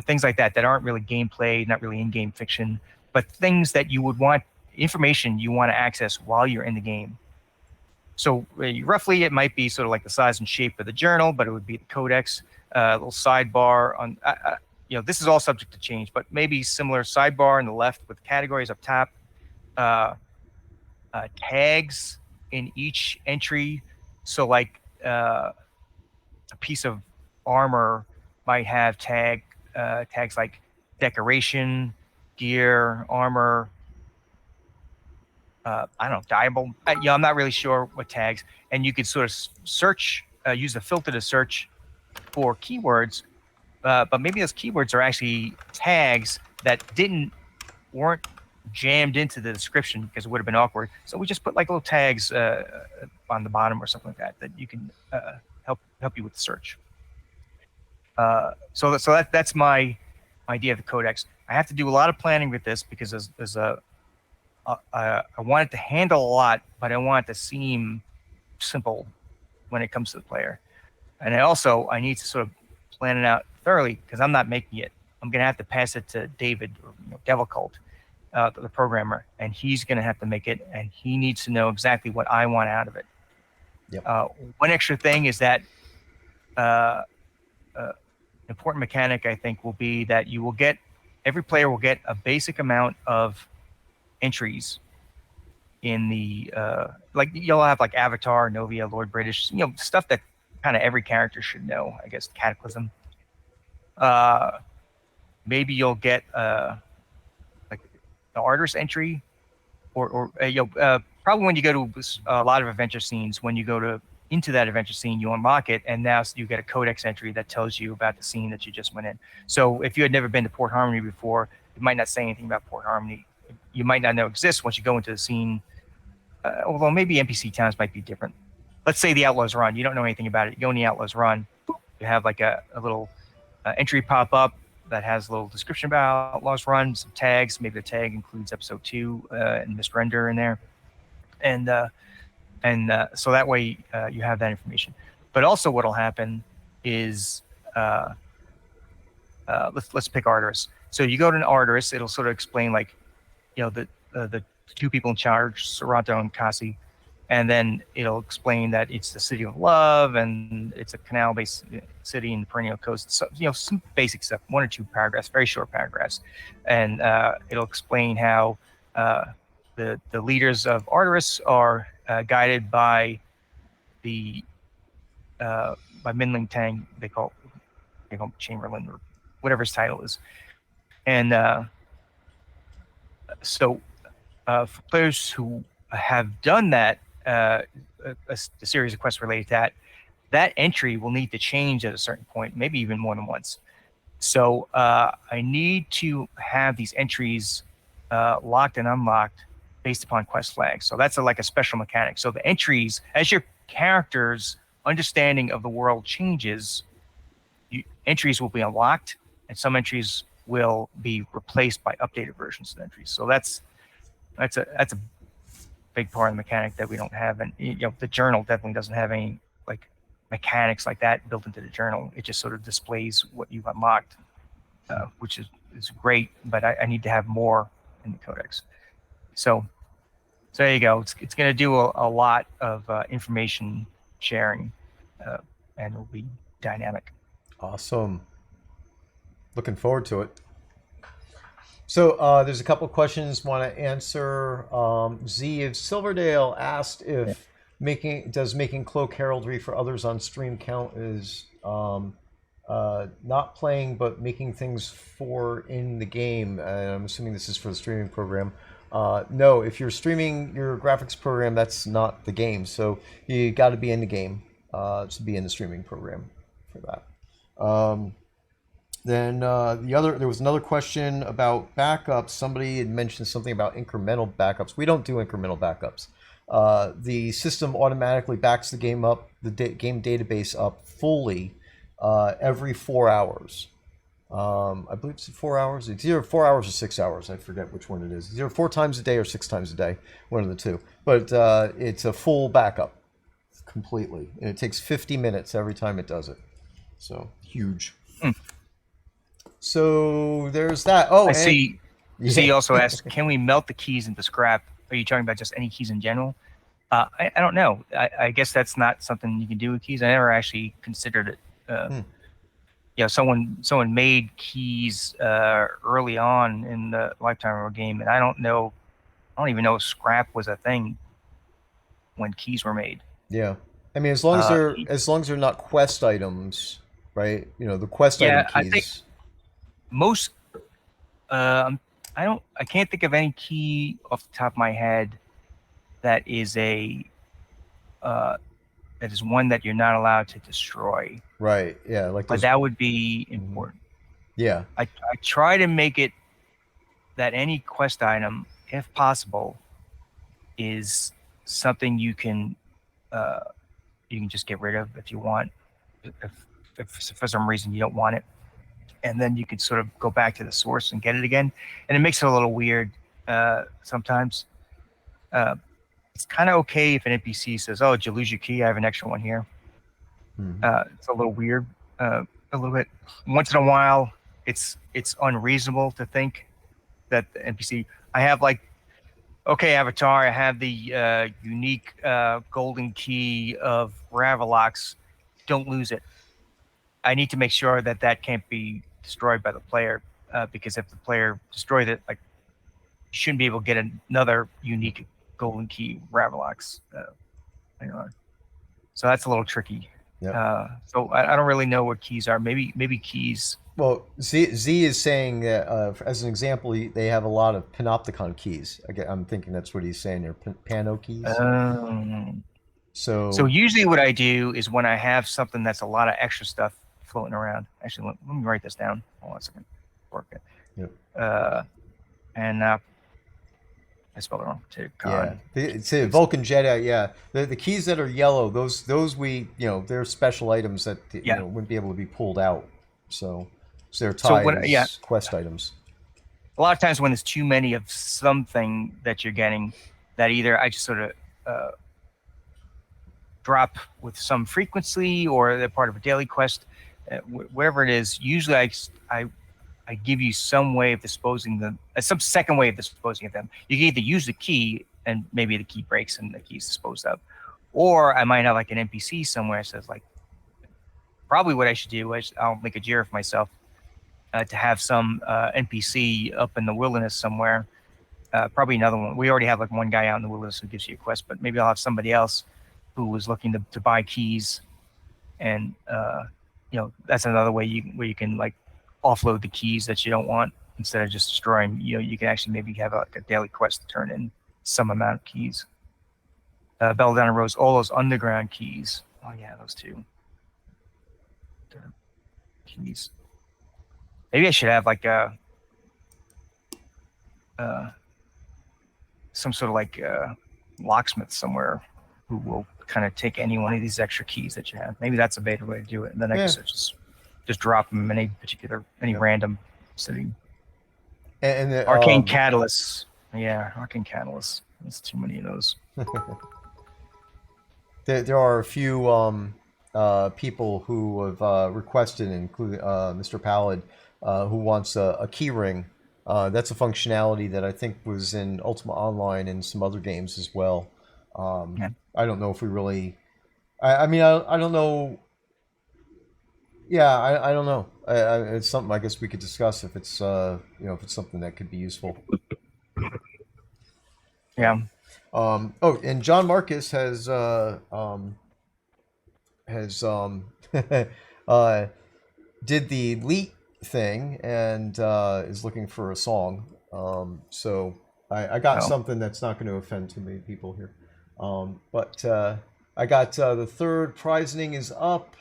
things like that aren't really gameplay, not really in-game fiction, but things that you would want, information you want to access while you're in the game. So roughly it might be sort of like the size and shape of the journal, but it would be the codex, a little sidebar on, this is all subject to change, but maybe similar sidebar on the left with categories up top, tags in each entry. So like a piece of armor might have tags like decoration, gear, armor. I don't know, diable. I'm not really sure what tags. And you could sort of search, use a filter to search for keywords, but maybe those keywords are actually tags that weren't jammed into the description because it would have been awkward. So we just put like little tags on the bottom or something like that you can help you with the search. So that's my idea of the codex. I have to do a lot of planning with this because I want it to handle a lot, but I want it to seem simple when it comes to the player. And I need to sort of plan it out thoroughly because I'm not making it. I'm going to have to pass it to David, or, Devil Cult, the programmer, and he's going to have to make it, and he needs to know exactly what I want out of it.
Yep.
One extra thing is that important mechanic, I think, will be that every player will get a basic amount of entries in the like you'll have like Avatar, Novia, Lord British, stuff that kind of every character should know. I guess Cataclysm. Maybe you'll get like the artist entry, or probably when you go to a lot of adventure scenes, when you go into that adventure scene, you unlock it, and now you get a codex entry that tells you about the scene that you just went in. So if you had never been to Port Harmony before, it might not say anything about Port Harmony. You might not know exists once you go into the scene. Although maybe NPC towns might be different. Let's say the Outlaws Run. You don't know anything about it. You go in the Outlaws Run. You have like a little entry pop up that has a little description about Outlaws Run, some tags. Maybe the tag includes episode 2 and Mist Render in there. And so that way you have that information. But also what'll happen is let's pick Arteris. So you go to an Arteris, it'll sort of explain like, the two people in charge, Sorrento and Kasi, and then it'll explain that it's the city of love and it's a canal-based city in the perennial coast. So, some basic stuff, 1 or 2 paragraphs, very short paragraphs, and it'll explain how the leaders of Arteris are guided by by Minling Tang. They call him Chamberlain or whatever his title is, and so for players who have done that, a series of quests related to that entry will need to change at a certain point, maybe even more than once. So I need to have these entries locked and unlocked based upon quest flags. So that's like a special mechanic. So the entries, as your character's understanding of the world changes, entries will be unlocked, and some entries will be replaced by updated versions of the entries. So that's a big part of the mechanic that we don't have. And the journal definitely doesn't have any like mechanics like that built into the journal. It just sort of displays what you've unlocked, which is great, but I need to have more in the codex. So there you go. It's going to do a lot of information sharing, and it'll be dynamic.
Awesome. Looking forward to it. So there's a couple of questions want to answer. Z of Silverdale asked if making cloak heraldry for others on stream count as not playing but making things for in the game. I'm assuming this is for the streaming program. No, if you're streaming your graphics program, that's not the game. So you got to be in the game to be in the streaming program for that. Then there was another question about backups. Somebody had mentioned something about incremental backups. We don't do incremental backups. The system automatically backs the game up, the game database up fully every 4 hours. I believe it's 4 hours. It's either 4 hours or 6 hours. I forget which one it is. It's either 4 times a day or 6 times a day, one of the two. But it's a full backup completely. And it takes 50 minutes every time it does it. So huge. So there's that. Oh,
I see. Z also asked, can we melt the keys into scrap? Are you talking about just any keys in general? I don't know. I guess that's not something you can do with keys. I never actually considered it. Someone made keys early on in the lifetime of a game, and I don't even know if scrap was a thing when keys were made.
Yeah, I mean, as long as they're not quest items, right? You know, the quest item
Yeah, I think
keys.
most. I can't think of any key off the top of my head that is uh, one that you're not allowed to destroy.
Right. Yeah. Like
But
those.
that would be
Mhm.
important.
Yeah.
I try to make it that any quest item, if possible, is something uh, you can just get rid of if you want. If for some reason you don't want it, and then you can sort of go back to the source and get it again. And it makes it a little weird sometimes. Uh, it's kind of okay if an NPC says, "Oh, did you lose your key? I have an extra one here."
Mhm.
It's a little weird, a little bit. Once in a while, it's unreasonable to think that the NPC. I have like, okay, Avatar, I have the unique golden key of Ravalox. Don't lose it. I need to make sure that that can't be destroyed by the player, because if the player destroys it, like, you shouldn't be able to get another unique golden key Ravalox. You know, so that's a little tricky.
Yep.
So I don't really know what keys are. Maybe keys.
Well, Z is saying that as an example, they have a lot of panopticon keys. I'm thinking that's what he's saying. They're pano keys.
Um, so
So
usually what I do is when I have something that's a lot of extra stuff floating around. Actually, let me write this down. Hold on a second. Work it.
yep.
Uh, and I spelled it wrong too.
Yeah,
Con.
it's a Vulcan Jedi. Yeah, the keys that are yellow, those we they're special items that
Yeah.
wouldn't be able to be pulled out. So they're
So
tied
what? Yeah.
as quest items.
A lot of times when there's too many of something that you're getting, that either I just sort of uh, drop with some frequency or they're part of a daily quest, whatever it is. Usually I give you some way of disposing them, some second way of disposing of them. You can either use the key and maybe the key breaks and the key's disposed of, or I might have like an NPC somewhere that says like, probably what I should do is I'll make a JIRA for myself to have some NPC up in the wilderness somewhere. Probably another one. We already have like one guy out in the wilderness who gives you a quest, but maybe I'll have somebody else who was looking to buy keys, and that's another way where you can like offload the keys that you don't want instead of just destroying. You can actually maybe have like a daily quest to turn in some amount of keys. Belladonna Rose, all those underground keys. Oh yeah, those two keys. Maybe I should have like uh, some sort of like locksmith somewhere who will kind of take any one of these extra keys that you have. Maybe that's a better way to do it. And then I guess just drop them in any random city.
And
Arcane Catalyst. Yeah, Arcane Catalyst. There's too many of those.
there are a few people who have requested, including Mr. Pallid, who wants a key ring. That's a functionality that I think was in Ultima Online and some other games as well.
Yeah.
I don't know if we really. I mean, I don't know. Yeah, I don't know. It's something I guess we could discuss if it's if it's something that could be useful.
Yeah.
Oh, and John Marcus has uh, did the leet thing and is looking for a song. So I got
Oh.
something that's not going to offend too many people here. But I got the third prizing is up.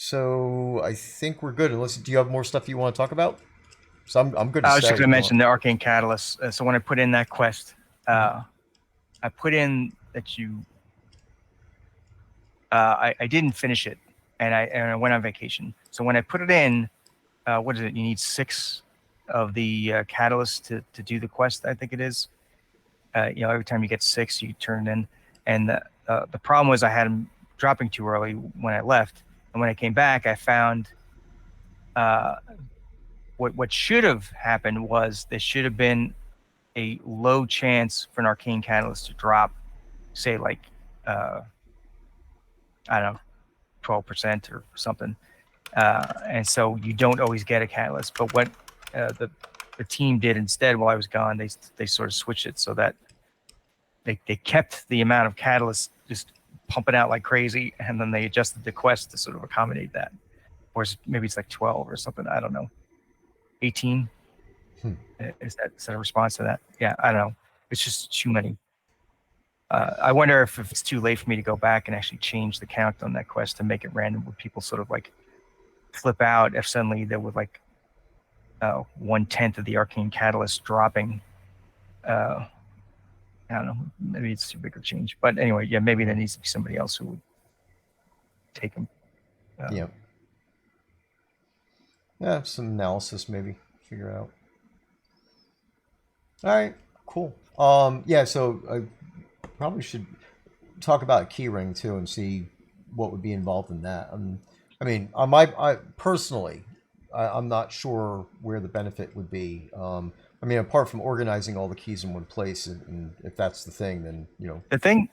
So I think we're good. Unless, do you have more stuff you want to talk about? So I'm good to
I was just
start
going
if
to
you
mention
want.
the Arcane Catalyst. So when I put in that quest, I put in that I didn't finish it, and I went on vacation. So when I put it in, what is it? You need 6 of the catalysts to do the quest. I think it is. Every time you get 6, you turn it in. And the problem was I had them dropping too early when I left, and when I came back, I found what should have happened was there should have been a low chance for an arcane catalyst to drop, say like I don't know, 12% or something. And so you don't always get a catalyst. But what the team did instead while I was gone, they sort of switched it so that they kept the amount of catalysts just pumping out like crazy, and then they adjusted the quest to sort of accommodate that. or maybe it's like 12 or something. I don't know. 18.
Hmm.
Is that a response to that? Yeah, I don't know. It's just too many. I wonder if it's too late for me to go back and actually change the count on that quest to make it random, where people sort of like flip out if suddenly there was like 1/10 of the arcane catalyst dropping. I don't know. Maybe it's too big of a change. But anyway, yeah, maybe there needs to be somebody else who would take them.
Yeah. Yeah, some analysis maybe figure it out. All right, cool. Yeah, so I probably should talk about keyring too and see what would be involved in that. I mean, I personally, I'm not sure where the benefit would be. I mean, apart from organizing all the keys in one place, and if that's the thing, then
The thing,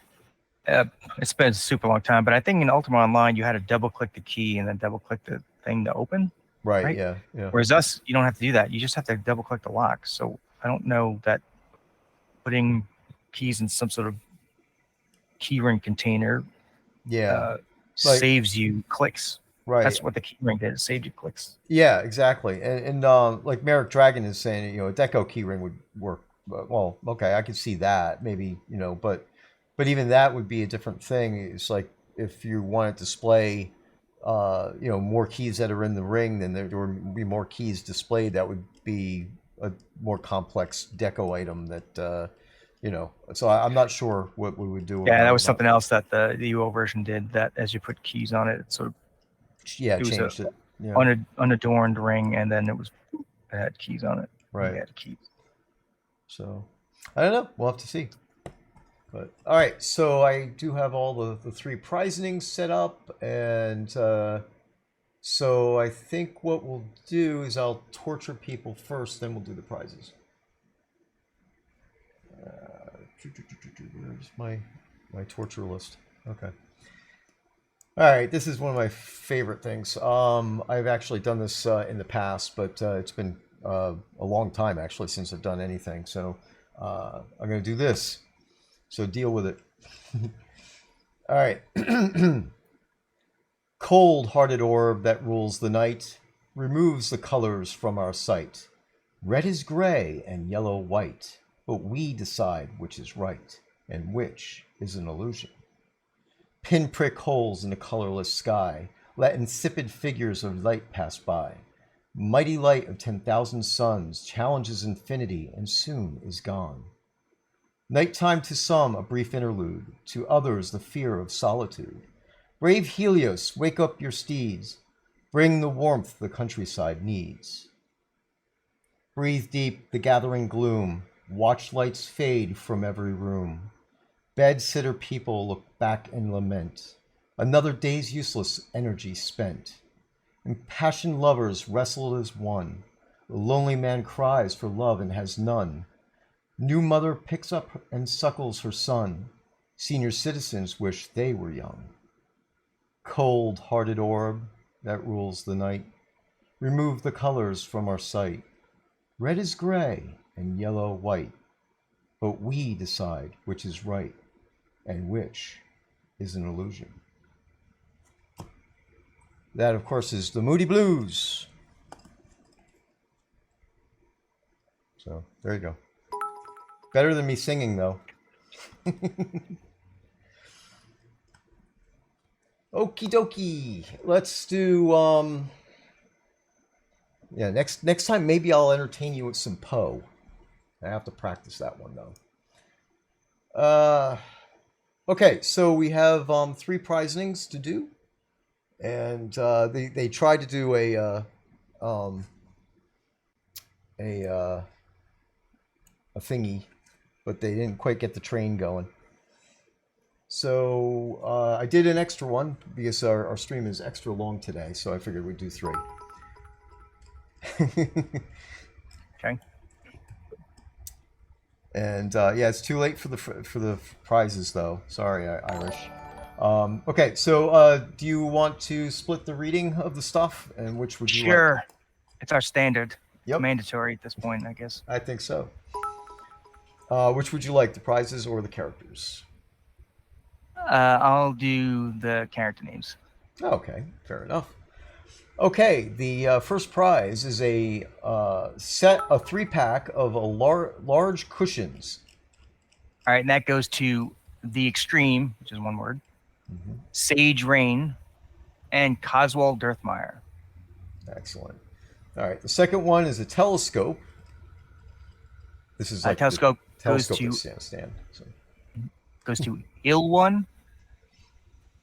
it's been a super long time, but I think in Ultima Online you had to double click the key and then double click the thing to open,
right?
right?
Yeah, yeah,
Whereas us, you don't have to do that. You just have to double click the lock. So I don't know that putting keys in some sort of keyring container
yeah. Like
saves you clicks.
right.
That's what the keyring did. It saved you clicks.
Yeah, exactly. And like Merrick Dragon is saying, a deco keyring would work. Well, okay, I could see that maybe, but even that would be a different thing. It's like if you want to display, more keys that are in the ring, then there would be more keys displayed. That would be a more complex deco item that, So I'm not sure what we would do
Yeah, that
about
was something else that the UO version did. That as you put keys on it,
yeah,
it was a
changed it. Yeah,
unadorned ring, and then it had keys on it. And we
right.
had keys.
So I don't know. We'll have to see. But all right, so I do have all the three prizings set up, and so I think what we'll do is I'll torture people first, then we'll do the prizes. Where's my torture list? Okay. All right, this is one of my favorite things. I've actually done this in the past, but it's been a long time actually since I've done anything. So I'm going to do this. So deal with it. All right. Cold-hearted orb that rules the night removes the colors from our sight. Red is gray and yellow white, but we decide which is right and which is an illusion. Pinprick holes in the colorless sky, let insipid figures of light pass by. Mighty light of 10,000 suns challenges infinity and soon is gone. Nighttime to some a brief interlude, to others the fear of solitude. Brave Helios, wake up your steeds, bring the warmth the countryside needs. Breathe deep the gathering gloom, watch lights fade from every room. Bed-sitter people look back and lament, another day's useless energy spent. Impassioned lovers wrestle as one, the lonely man cries for love and has none. New mother picks up and suckles her son, senior citizens wish they were young. Cold-hearted orb that rules the night, remove the colors from our sight. Red is gray and yellow white, but we decide which is right and which is an illusion. That, of course, is the Moody Blues. So, there you go. Better than me singing, though. Okie dokie. Let's do, yeah, next time maybe I'll entertain you with some Poe. I have to practice that one, though. Okay, so we have three prizings to do, and they tried to do a thingy, but they didn't quite get the train going. So I did an extra one because our stream is extra long today, so I figured we'd do three.
Okay.
And yeah, it's too late for the prizes though. Sorry, Irish. Okay, so do you want to split the reading of the stuff, and which would you like?
Sure. It's our standard.
Yep.
Mandatory at this point, I guess.
I think so. Which would you like, the prizes or the characters?
I'll do the character names.
Okay, fair enough. Okay, the first prize is a a 3-pack of a large cushions.
All right, and that goes to the Extreme, which is one word, Sage Rain, and Coswell Dirthmeyer.
Excellent. All right, the second one is a telescope. This is like the
Telescope
telescope stand. So.
goes to Ill One,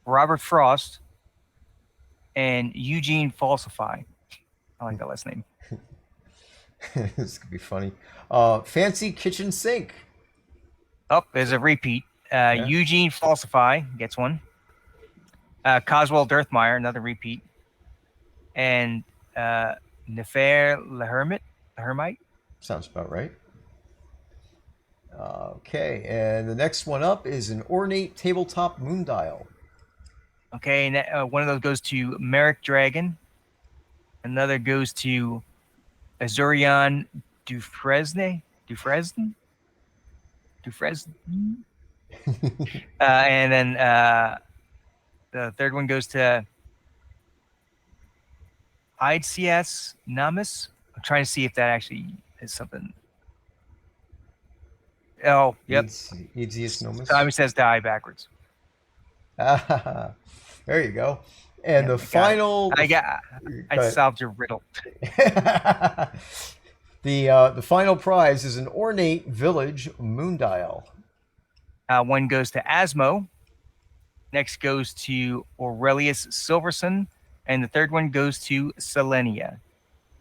Robert Frost, and Eugene Falsify. I like that last name.
This could be funny. Fancy kitchen sink.
Oh, there's a repeat.
Yeah.
Eugene Falsify gets one. Coswell Dirthmeyer, another repeat. And Nefer Hermite.
Sounds about right. Okay, and the next one up is an ornate tabletop moon dial.
Okay, and one of those goes to Merrick Dragon. Another goes to Azurion Dufresne. And then the third one goes to ICS Namus. I'm trying to see if that actually is something. Oh, yep.
Aegeus Nomus.
Simon says die backwards.
There you go. And the final.
I solved your riddle.
The final prize is an ornate village moon dial.
One goes to Asmo. Next goes to Aurelius Silverson. And the third one goes to Selenia.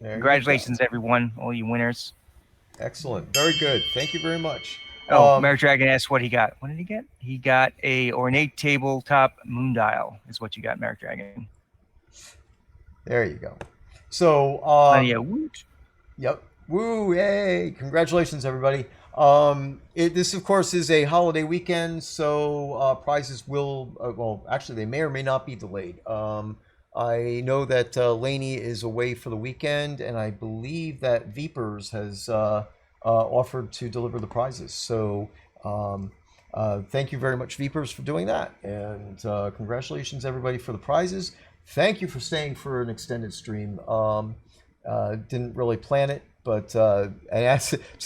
Congratulations, everyone, all you winners.
Excellent. Very good. Thank you very much.
Oh, Merrick Dragon asked what he got. What did he get? He got a ornate tabletop moon dial is what you got, Merrick Dragon.
There you go. So,
woot.
Yep. Woo, yay. Congratulations, everybody. This, of course, is a holiday weekend, so prizes will, well, actually, they may or may not be delayed. I know that Lainey is away for the weekend, and I believe that Veepers has offered to deliver the prizes. So thank you very much, Veepers, for doing that. And congratulations, everybody, for the prizes. Thank you for staying for an extended stream. Didn't really plan it, but to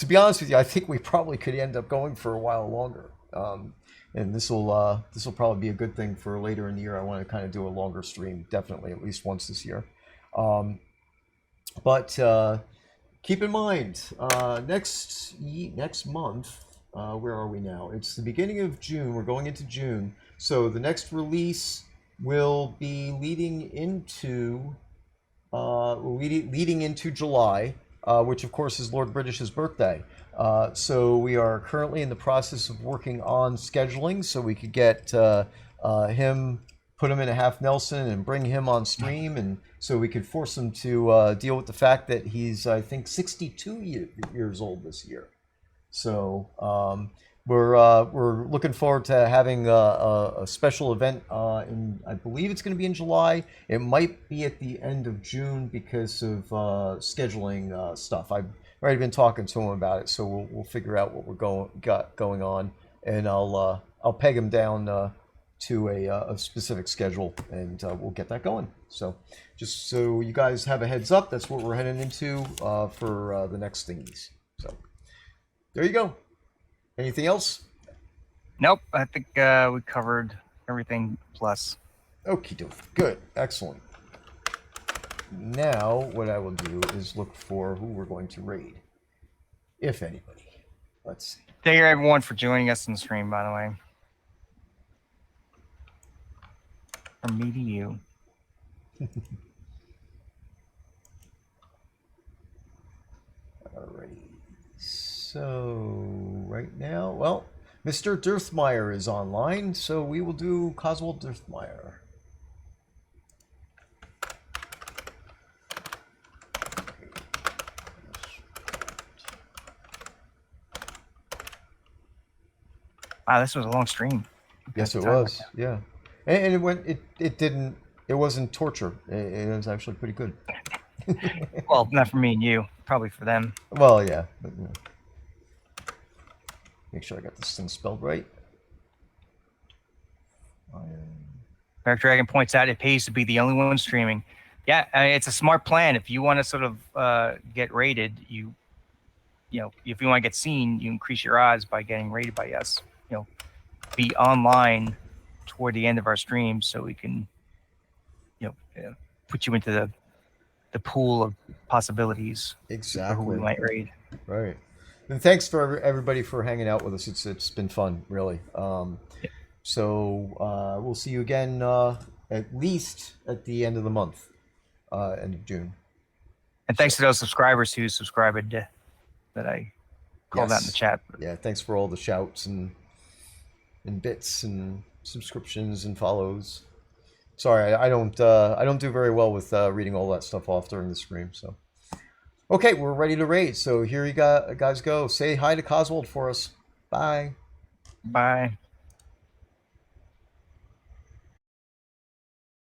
be honest with you, I think we probably could end up going for a while longer. And this will probably be a good thing for later in the year. I want to kind of do a longer stream, definitely at least once this year. But keep in mind, next month, where are we now? It's the beginning of June. We're going into June, so the next release will be leading into July, which of course is Lord British's birthday. So we are currently in the process of working on scheduling so we could get him, put him in a half Nelson and bring him on stream, and so we could force him to deal with the fact that he's, I think, 62 years old this year. So we're looking forward to having a special event I believe it's going to be in July. It might be at the end of June because of scheduling stuff. I've already been talking to him about it, so we'll figure out what we're got going on, and I'll peg him down to a specific schedule, and we'll get that going. So just so you guys have a heads up, that's what we're heading into for the next thingies. So there you go. Anything else?
Nope. I think we covered everything plus.
Okie dokie. Good. Excellent. Now, what I will do is look for who we're going to raid, if anybody. Let's see.
Thank you, everyone, for joining us in the stream, by the way. From me to you.
Alrighty. So, right now, well, Mr. Dirthmeyer is online, so we will do Coswell Dirthmeyer.
Wow, this was a long stream.
Yes, it was. Yeah, and it wasn't torture. It was actually pretty good.
Well, not for me and you, probably for them.
Well, yeah. But, you know. Make sure I got this thing spelled right.
Merrick Dragon points out it pays to be the only one streaming. Yeah, it's a smart plan. If you want to sort of get rated, you know, if you want to get seen, you increase your odds by getting rated by us. You know, be online toward the end of our stream so we can, put you into the pool of possibilities for who we
Exactly.
might raid.
Right. And thanks for everybody for hanging out with us. It's been fun, really. So we'll see you again at least at the end of the month, end of June.
And thanks to those subscribers who subscribed that I called out in the
Yes.
chat.
Yeah. Thanks for all the shouts and bits and subscriptions and follows. Sorry, I don't do very well with reading all that stuff off during the stream. So okay, we're ready to raid. So here you guys go. Say hi to Coswold for us. Bye.
Bye.